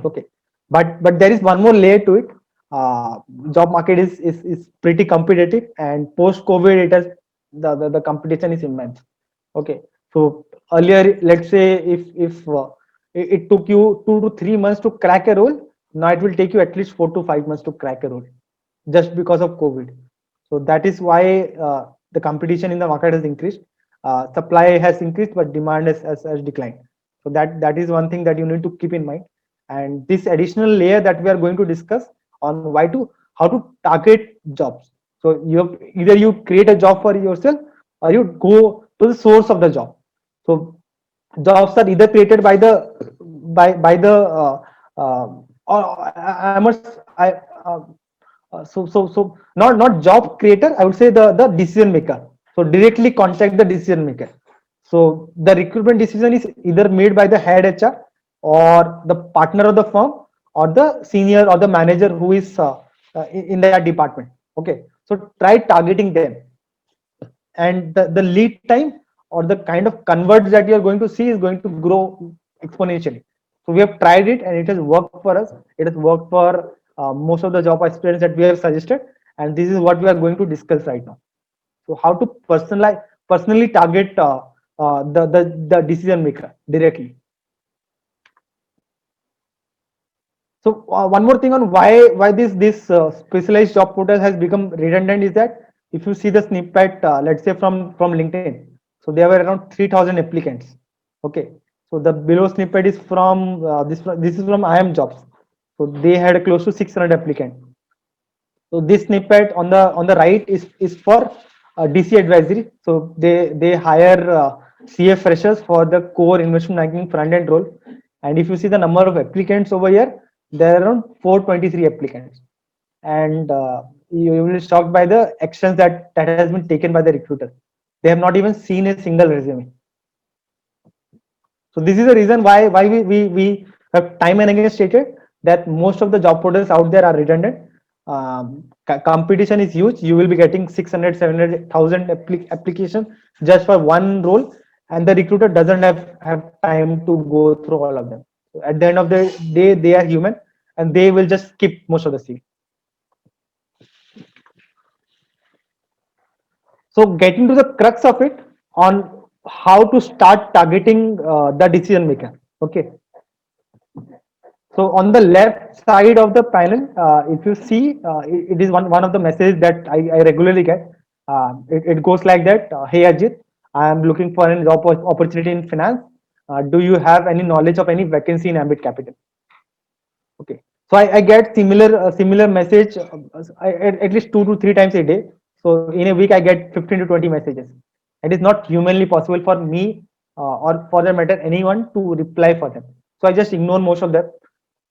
Speaker 3: Okay, but there is one more layer to it. uh, Job market is pretty competitive, and post COVID it has the competition is immense. Okay, so earlier, let's say if it took you 2 to 3 months to crack a role, now it will take you at least 4 to 5 months to crack a role, just because of COVID. So that is why the competition in the market has increased. Supply has increased, but demand has declined. So that is one thing that you need to keep in mind. And this additional layer that we are going to discuss on how to target jobs. So either you create a job for yourself, or you go to the source of the job. So jobs are either created by the or I must I so not job creator, I would say the decision maker. So directly contact the decision maker. So the recruitment decision is either made by the head HR, or the partner of the firm, or the senior or the manager who is in that department. Okay, so try targeting them, and the lead time or the kind of converts that you are going to see is going to grow exponentially. So we have tried it, and it has worked for us. It has worked for most of the job experience that we have suggested, and this is what we are going to discuss right now. So how to personally target the decision maker directly. So one more thing on why this specialized job portal has become redundant is that if you see the snippet, let's say from LinkedIn, so there were around 3,000 applicants. Okay, so the below snippet is from this is from IM Jobs, so they had close to 600 applicants. So this snippet on the right is for DC advisory. So they hire CA freshers for the core investment banking front end role. And if you see the number of applicants over here, there are around 423 applicants. And you will be shocked by the actions that has been taken by the recruiter. They have not even seen a single resume. So this is the reason why we have time and again stated that most of the job portals out there are redundant. Competition is huge. You will be getting 600 700,000 applications just for one role, and the recruiter doesn't have time to go through all of them. So at the end of the day, they are human, and they will just skip most of the CV. So getting to the crux of it, on how to start targeting the decision maker. Okay, so on the left side of the panel, if you see, it is one of the messages that I regularly get. It goes like that: Hey Ajit, I am looking for an job opportunity in finance. Do you have any knowledge of any vacancy in Ambit Capital? Okay, So I get similar message at least 2 to 3 times a day. So in a week I get 15 to 20 messages. It is not humanly possible for me or for that matter anyone to reply for them. So I just ignore most of them.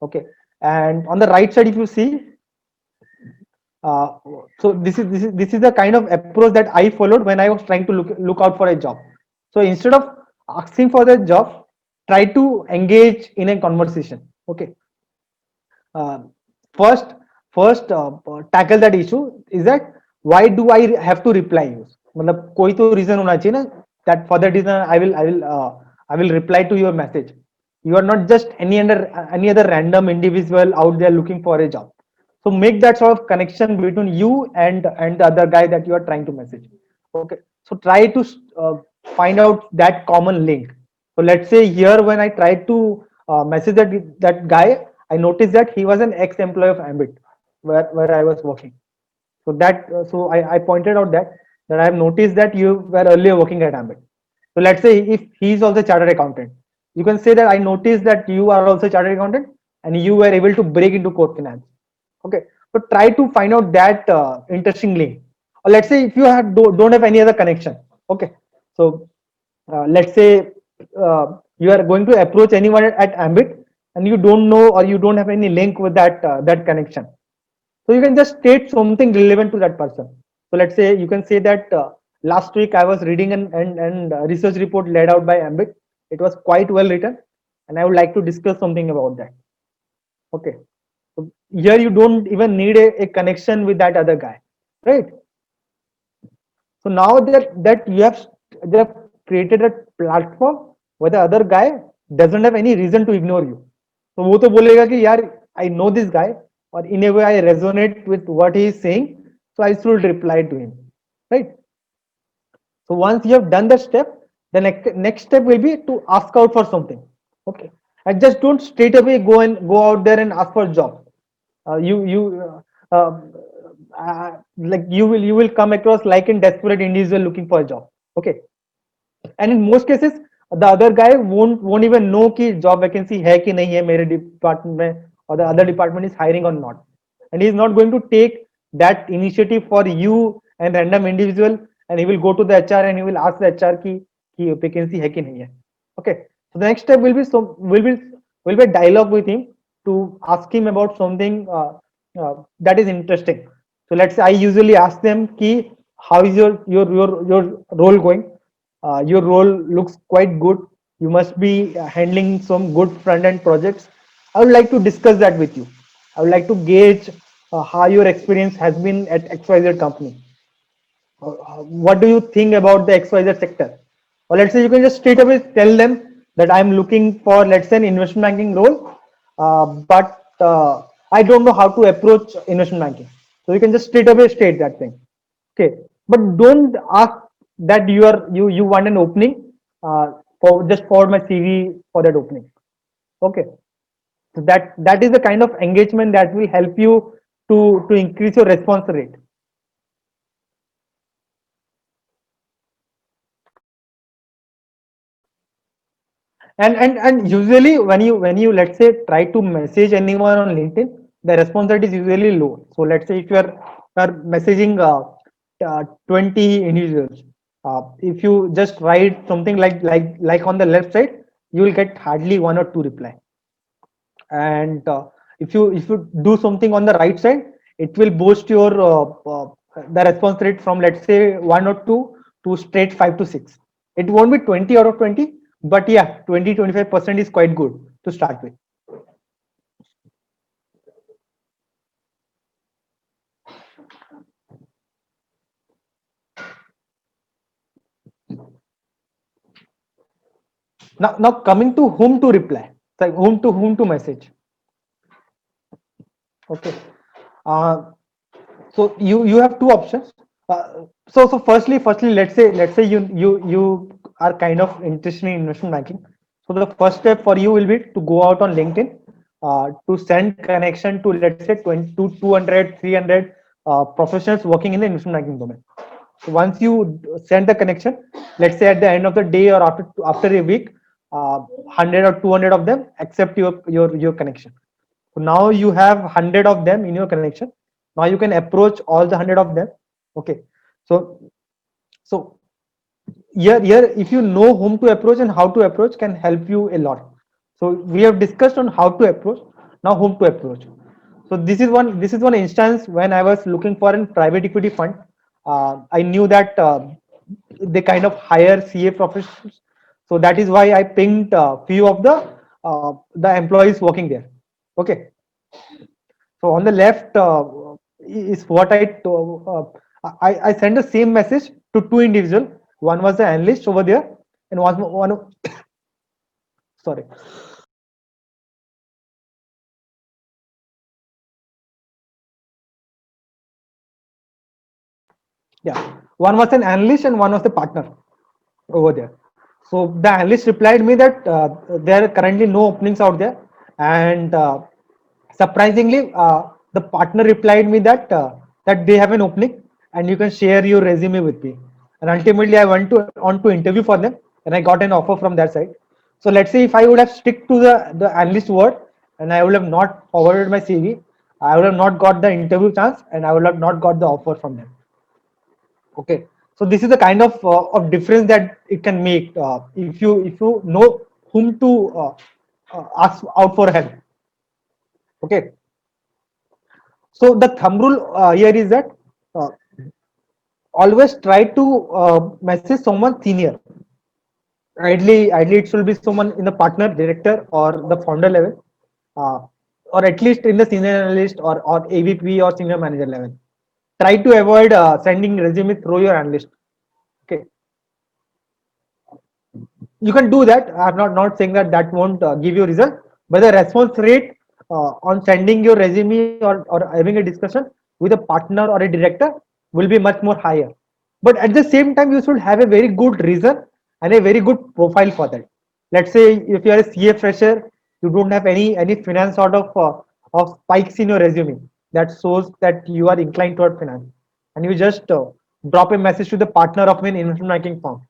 Speaker 3: Okay. And on the right side, if you see, uh, so this is the kind of approach that I followed when I was trying to look out for a job. So instead of asking for the job, try to engage in a conversation. Okay. uh, first tackle that issue is that why do I have to reply you, मतलब कोई तो reason होना चाहिए ना, that for that reason I will reply to your message. You are not just any other random individual out there looking for a job. So make that sort of connection between you and the other guy that you are trying to message. Okay, so try to find out that common link. So let's say here when I tried to message that guy, I noticed that he was an ex-employee of Ambit, where I was working. So I pointed out that I have noticed that you were earlier working at Ambit. So let's say if he is also chartered accountant, you can say that I noticed that you are also chartered accountant and you were able to break into core finance. Okay, so try to find out that interesting link. Or let's say if you don't have any other connection. Okay, so let's say you are going to approach anyone at Ambit and you don't know or you don't have any link with that connection. So you can just state something relevant to that person. So let's say you can say that last week I was reading an research report laid out by Ambit. It was quite well written, and I would like to discuss something about that. Okay. So here you don't even need a connection with that other guy, right? So now that they have created a platform where the other guy doesn't have any reason to ignore you. So वो तो बोलेगा कि यार I know this guy or in a way I resonate with what he is saying, so I should reply to him, right? So once you have done the step, the next step will be to ask out for something. Okay, and just don't straight away go out there and ask for a job. Like you will come across like a desperate individual looking for a job. Okay, and in most cases the other guy won't even know कि job vacancy है कि नहीं है मेरे department में or the other department is hiring or not, and he is not going to take that initiative for you and random individual, and he will go to the HR and he will ask the HR कि vacancy है कि नहीं है. Okay, so the next step will be a dialogue with him to ask him about something that is interesting. So let's say I usually ask them ki how is your role going. Your role looks quite good. You must be handling some good front end projects. I would like to discuss that with you. I would like to gauge how your experience has been at XYZ company. What do you think about the XYZ sector? Or let's say you can just straight away tell them that I'm looking for, let's say, an investment banking role, but I don't know how to approach investment banking. So you can just straight away state that thing. Okay, but don't ask that you want an opening for just forward my CV for that opening. Okay, so that is the kind of engagement that will help you to increase your response rate. And usually when you let's say try to message anyone on LinkedIn, the response rate is usually low. So let's say if you are messaging 20 individuals, if you just write something like on the left side, you will get hardly one or two reply. And if you do something on the right side, it will boost your the response rate from let's say 1 or 2 to straight 5 to 6. It won't be 20 out of 20, but yeah, 20-25% is quite good to start with. Now coming to whom to reply, like whom to message. Okay, uh, so you have two options. So firstly let's say you are kind of interested in investment banking. So the first step for you will be to go out on LinkedIn, to send connection to let's say 20 to 200 300 professionals working in the investment banking domain. So once you send the connection, let's say at the end of the day or after a week, 100 or 200 of them accept your connection. So now you have 100 of them in your connection. Now you can approach all the 100 of them. Okay. So so here if you know whom to approach and how to approach can help you a lot. So we have discussed on how to approach. Now whom to approach. So this is one instance when I was looking for a private equity fund. I knew that they kind of hire CA professionals. So that is why I pinged few of the employees working there. Okay. So on the left is what I sent the same message to two individuals. One was the analyst over there, and one sorry. Yeah, one was an analyst and one was the partner over there. So the analyst replied me that there are currently no openings out there, and surprisingly, the partner replied me that they have an opening and you can share your resume with me. And ultimately, I went to on to interview for them, and I got an offer from that side. So let's say if I would have stick to the analyst word, and I would have not forwarded my CV, I would have not got the interview chance, and I would have not got the offer from them. Okay, so this is the kind of difference that it can make if you know whom to ask out for help. Okay, so the thumb rule here is that uh, always try to message someone senior. Ideally it should be someone in the partner, director, or the founder level, uh, or at least in the senior analyst or AVP or senior manager level. Try to avoid sending resume through your analyst. Okay, you can do that. I'm not saying that that won't give you result, but the response rate on sending your resume or having a discussion with a partner or a director will be much more higher. But at the same time, you should have a very good reason and a very good profile for that. Let's say if you are a CA fresher, you don't have any finance sort of spikes in your resume that shows that you are inclined toward finance, and you just drop a message to the partner of an investment banking firm.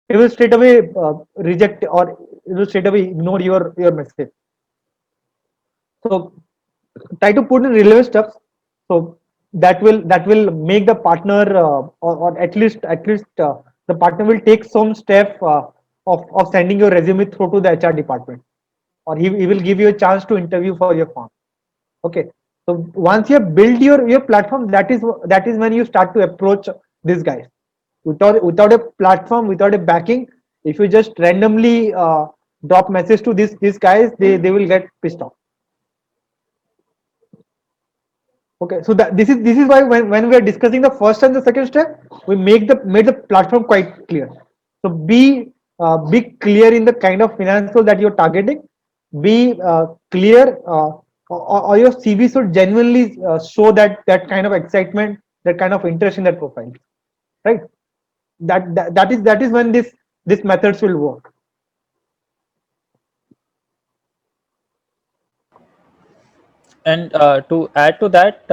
Speaker 3: He will straight away reject, or he will straight away ignore your message. So try to put in relevant stuff, so that will make the partner or at least the partner will take some step of sending your resume through to the HR department, or he will give you a chance to interview for your firm. Okay, so once you have built your platform, that is when you start to approach these guys. Without a platform, without a backing, if you just randomly drop message to these guys, they will get pissed off. Okay, so this is why when we are discussing the first and the second step, we made the platform quite clear. So be clear in the kind of financial that you're targeting. Be clear, or your CV should genuinely show that kind of excitement, that kind of interest in that profile, right? That is when this methods will work.
Speaker 2: And to add to that,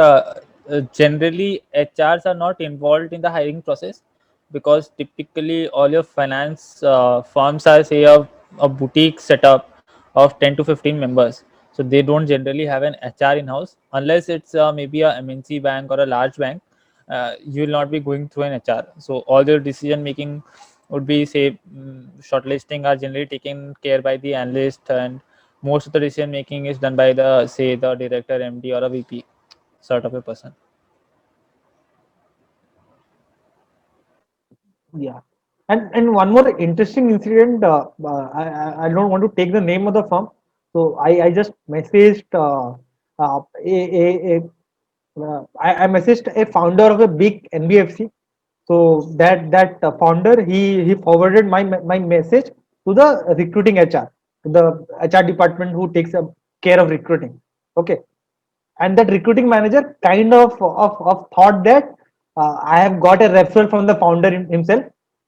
Speaker 2: generally HRs are not involved in the hiring process, because typically all your finance firms are, say, a boutique setup of 10 to 15 members. So they don't generally have an HR in house, unless it's maybe a MNC bank or a large bank. You will not be going through an HR. So all your decision making would be, say, shortlisting are generally taken care by the analyst, and most of the decision making is done by the, say, the director, MD, or a VP sort of a person.
Speaker 3: Yeah, and one more interesting incident. I don't want to take the name of the firm, so I just messaged I messaged a founder of a big NBFC. So that founder, he forwarded my message to the recruiting HR, to the HR department who takes care of recruiting. Okay, and that recruiting manager kind of thought that I have got a referral from the founder himself,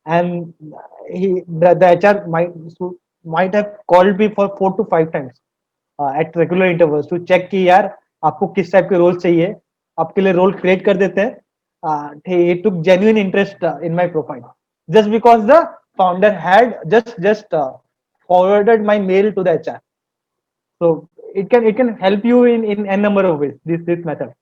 Speaker 3: and the HR might have called me for 4 to 5 times at regular intervals to check कि यार आपको किस type के role चाहिए, आपके लिए role create कर देते हैं. He took genuine interest in my profile just because the founder had just forwarded my mail to the HR. So it can help you in n number of ways, this method.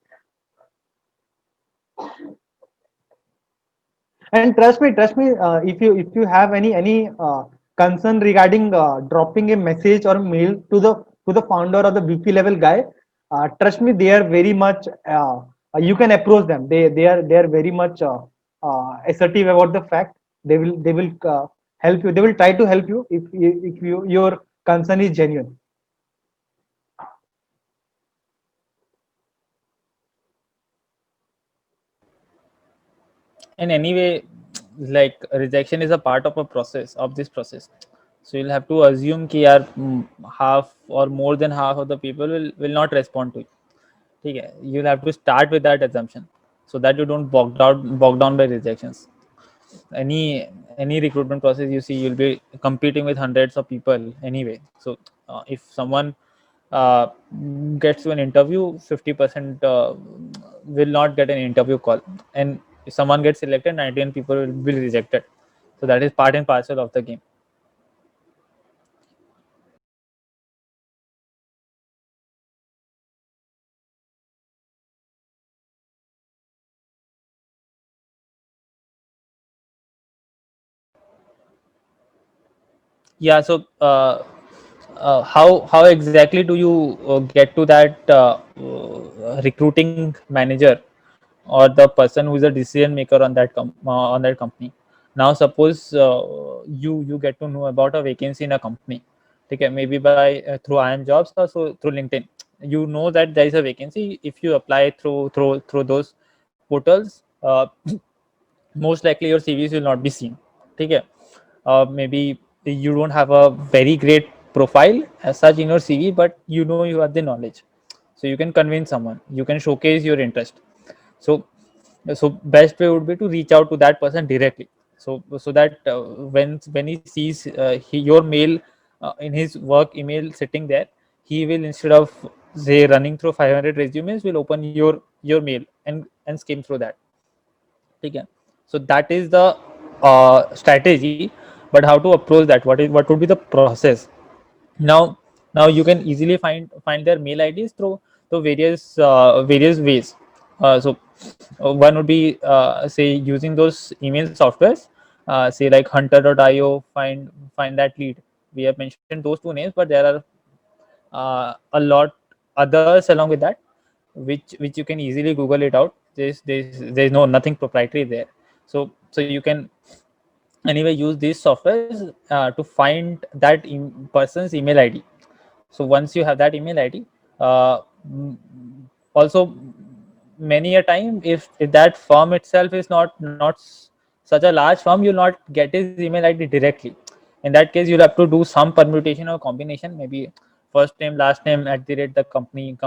Speaker 3: And trust me, if you have any concern regarding dropping a message or mail to the founder or the VP level guy, trust me, they are very much, you can approach them. They are very much assertive about the fact. They will help you. They will try to help you if your concern is genuine.
Speaker 2: In any way, like rejection is a part of a process of this process. So you'll have to assume कि यार half or more than half of the people will not respond to you. ठीक है, you'll have to start with that assumption so that you don't bogged down by rejections. Any recruitment process you see, you'll be competing with hundreds of people anyway. So if someone gets to an interview, 50% will not get an interview call, and if someone gets selected, 19 people will be rejected. So that is part and parcel of the game. Yeah, so how exactly do you get to that recruiting manager or the person who is a decision maker on that company? Now suppose you get to know about a vacancy in a company. Okay, maybe by through IM Jobs or so through LinkedIn. You know that there is a vacancy. If you apply through those portals, most likely your CVs will not be seen. Okay, maybe you don't have a very great profile as such in your CV, but you know you have the knowledge, so you can convince someone, you can showcase your interest. So best way would be to reach out to that person directly, so that when he sees your mail in his work email sitting there, he will, instead of say running through 500 resumes, will open your mail and skim through that. Okay, so that is the strategy. But how to approach that, what would be the process? Now now you can easily find their mail IDs through various ways. So one would be say using those email softwares, say like hunter.io, find that lead. We have mentioned those two names, but there are a lot others along with that, which you can easily Google it out. There's no nothing proprietary there. So you can anyway use these softwares to find that person's email ID. So once you have that email ID, uh, mm, also many a time, if that firm itself is not such a large firm, you'll not get his email ID directly. In that case, you'll have to do some permutation or combination, maybe first name last name at the rate the company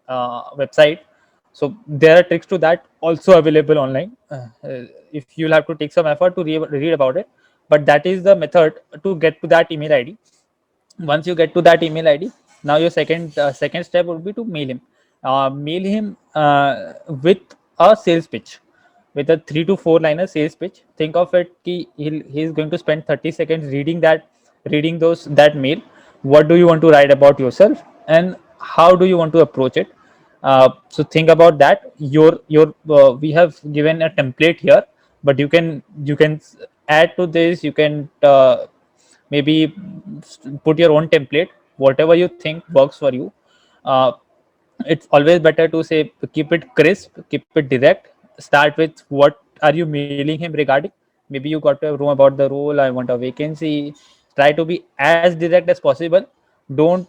Speaker 2: website. So there are tricks to that also available online. If you'll have to take some effort to read about it, but that is the method to get to that email ID. Once you get to that email id, now your second step would be to mail him with a sales pitch, with a 3 to 4 liner sales pitch. Think of it ki he's going to spend 30 seconds reading those that mail. What do you want to write about yourself, and how do you want to approach it? So think about that. Your We have given a template here, but you can add to this. You can maybe put your own template, whatever you think works for you. uh, it's always better to say keep it crisp, keep it direct. Start with what are you mailing him regarding. Maybe you got a room about the role, I want a vacancy. Try to be as direct as possible. Don't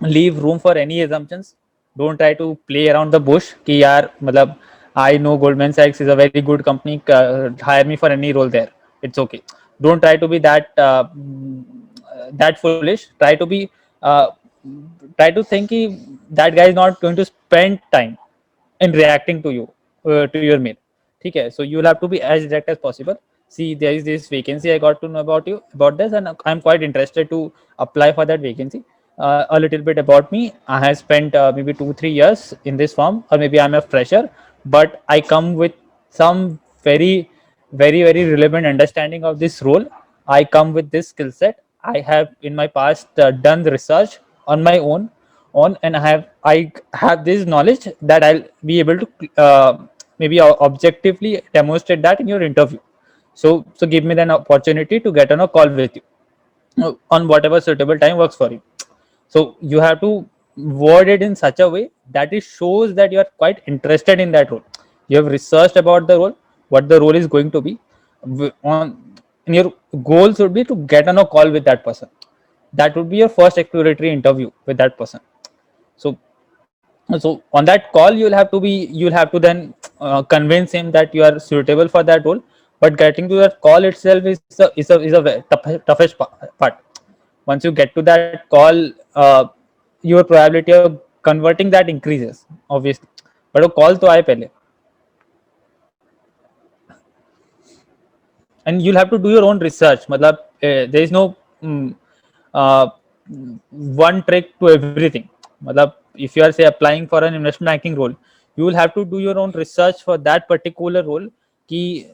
Speaker 2: leave room for any assumptions. Don't try to play around the bush कि यार मतलब I know Goldman Sachs is a very good company, hire me for any role there, it's okay. Don't try to be that foolish. Uh, Try to think कि that guy is not going to spend time in reacting to you, to your mail. ठीक है, so you will have to be as direct as possible. See, there is this vacancy, I got to know about you about this, and I'm quite interested to apply for that vacancy. A little bit about me: I have spent maybe 2 3 years in this firm, or maybe I'm a fresher, but I come with some very relevant understanding of this role. I come with this skill set. I have in my past done the research on my own, and I have this knowledge that I'll be able to maybe objectively demonstrate that in your interview. So give me an opportunity to get on a call with you on whatever suitable time works for you. So you have to word it in such a way that it shows that you are quite interested in that role. You have researched about the role, what the role is going to be. On and your goal should be to get on a call with that person. That would be your first exploratory interview with that person. So so on that call you'll have to then convince him that you are suitable for that role. But getting to that call itself is a toughest part. Once you get to that call, your probability of converting that increases obviously. But वो call तो आए पहले, and you'll have to do your own research. मतलब there is no uh, one trick to everything. मतलब if you are say applying for an investment banking role, you will have to do your own research for that particular role. कि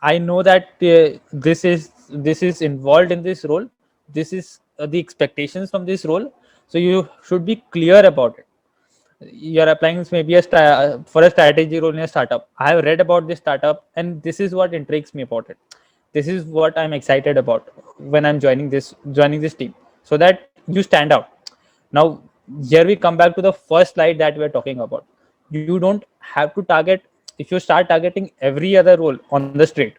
Speaker 2: I know that this is involved in this role. This is the expectations from this role. So you should be clear about it. You're applying maybe for a strategy role in a startup. I have read about this startup, and this is what intrigues me about it. This is what I'm excited about when I'm joining this team, so that you stand out. Now, here we come back to the first slide that we're talking about. You don't have to target. If you start targeting every other role on the street,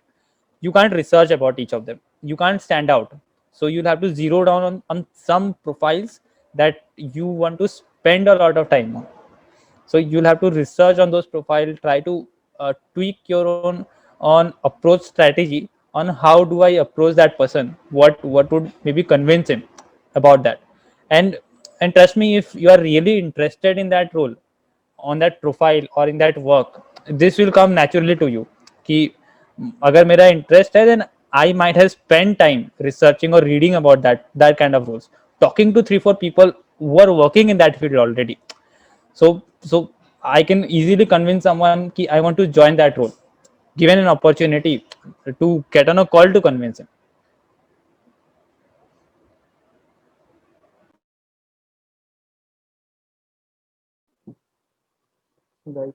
Speaker 2: you can't research about each of them. You can't stand out. So you'll have to zero down on some profiles that you want to spend a lot of time on. So you'll have to research on those profiles, try to tweak your own on approach strategy on how do I approach that person, what would maybe convince him about that. And and trust me, if you are really interested in that role, on that profile or in that work, this will come naturally to you कि अगर मेरा interest है, then I might have spent time researching or reading about that kind of roles, talking to 3-4 people who are working in that field already. So I can easily convince someone कि I want to join that role, given an opportunity to get on a call to convince him.
Speaker 3: Right.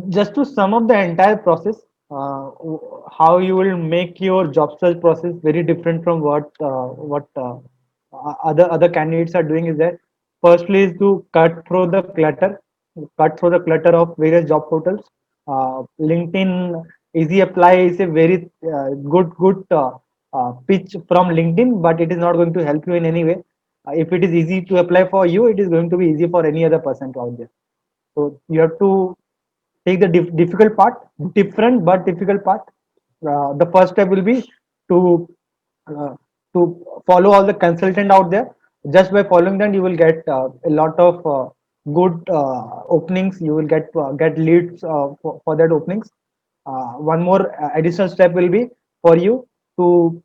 Speaker 3: Just to sum up the entire process, how you will make your job search process very different from what other candidates are doing is that firstly is to cut through the clutter of various job portals. LinkedIn Easy Apply is a very good pitch from LinkedIn, but it is not going to help you in any way. If it is easy to apply for you, it is going to be easy for any other person out there. So you have to take the difficult part, different but difficult part. The first step will be to uh, to follow all the consultant out there. Just by following them, you will get a lot of good openings. You will get leads for that openings. One more additional step will be for you to,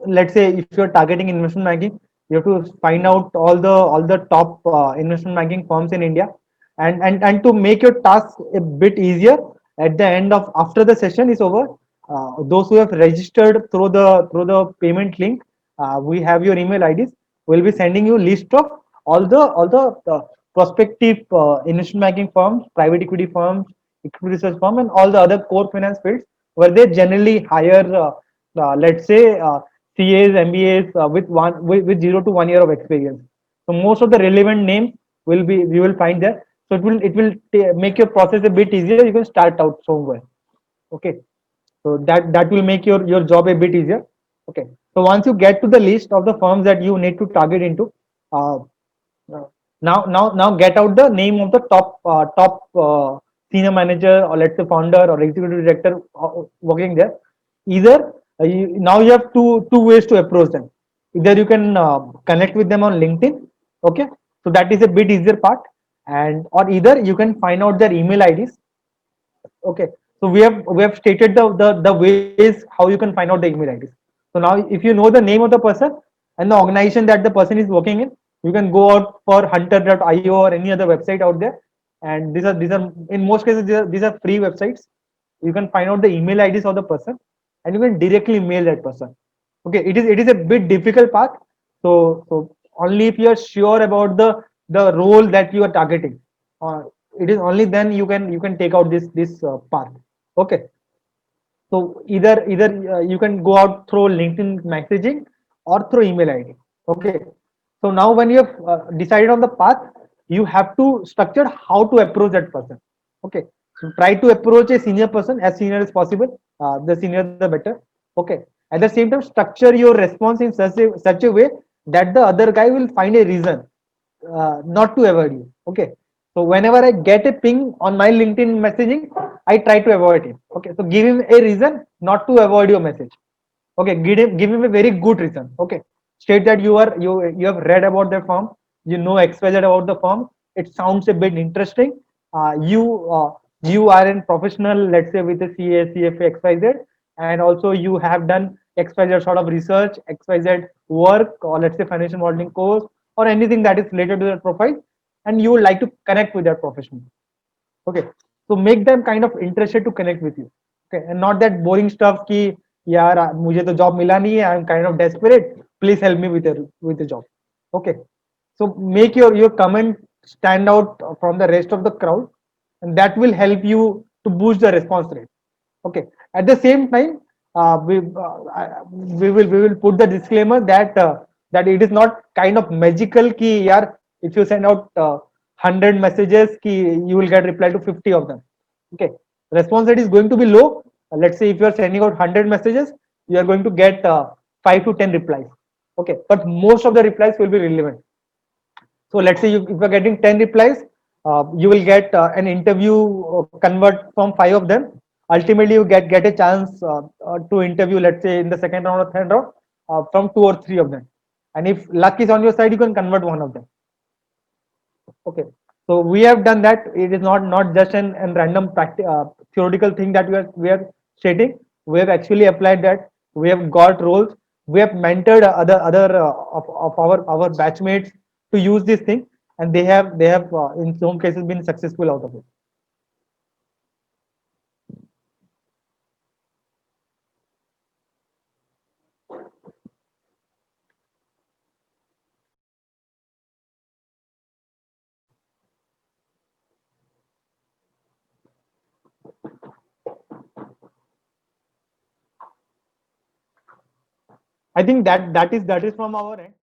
Speaker 3: let's say if you're targeting investment banking, you have to find out all the top investment banking firms in India, and to make your task a bit easier, at the end of after the session is over, those who have registered through the payment link, we have your email IDs. We'll be sending you list of all the prospective investment banking firms, private equity firms, equity research firm, and all the other core finance fields where they generally hire, let's say, CAs, MBAs with 0 to 1 year of experience. So most of the relevant names we will find there. So it will make your process a bit easier. You can start out somewhere. Okay. So that will make your job a bit easier. Okay. So once you get to the list of the firms that you need to target into, uh, uh, now get out the name of the top senior manager, or let's say founder or executive director working there. Either now you have two ways to approach them. Either you can connect with them on LinkedIn. Okay. So that is a bit easier part. And or either you can find out their email IDs. Okay. So we have stated the ways how you can find out the email IDs. So now if you know the name of the person and the organization that the person is working in, you can go out for hunter.io or any other website out there. And these are in most cases these are free websites. You can find out the email IDs of the person, and you can directly mail that person. Okay, it is a bit difficult path. So
Speaker 4: only if you are sure about the role that you are targeting. Uh, it is only then you can take out this path. Okay, so either you can go out through LinkedIn messaging or through email ID. Okay. So now when you have decided on the path, you have to structure how to approach that person. Okay. So try to approach a senior person as senior as possible. The senior the better. Okay. At the same time, structure your response in such a way that the other guy will find a reason not to avoid you. Okay. So whenever I get a ping on my LinkedIn messaging, I try to avoid him. Okay. So give him a reason not to avoid your message. Okay. Give him a very good reason. Okay. State that you have read about the firm, you know XYZ about the firm. It sounds a bit interesting. You are a professional, let's say with a CA, CFA, XYZ, and also you have done XYZ sort of research, XYZ work, or let's say financial modeling course, or anything that is related to their profile, and you would like to connect with that professional. Okay, so make them kind of interested to connect with you. Okay, and not that boring stuff ki yaar mujhe to job mila nahi hai, I'm kind of desperate, please help me with the job. Okay, so make your comment stand out from the rest of the crowd, and that will help you to boost the response rate. Okay, at the same time, we will put the disclaimer that it is not kind of magical ki yaar if you send out 100 messages ki you will get reply to 50 of them. Okay, response rate is going to be low. Let's say if you are sending out 100 messages, you are going to get 5 to 10 replies. Okay, but most of the replies will be relevant. So let's say if you're getting 10 replies, you will get an interview convert from 5 of them. Ultimately, you get a chance to interview, let's say in the second round or third round, from 2 or 3 of them. And if luck is on your side, you can convert one of them. Okay. So we have done that. It is not just an random theoretical thing that we are stating. We have actually applied that. We have got roles. We have mentored of our batchmates to use this thing, and they have in some cases been successful out of it. I think that is from our end.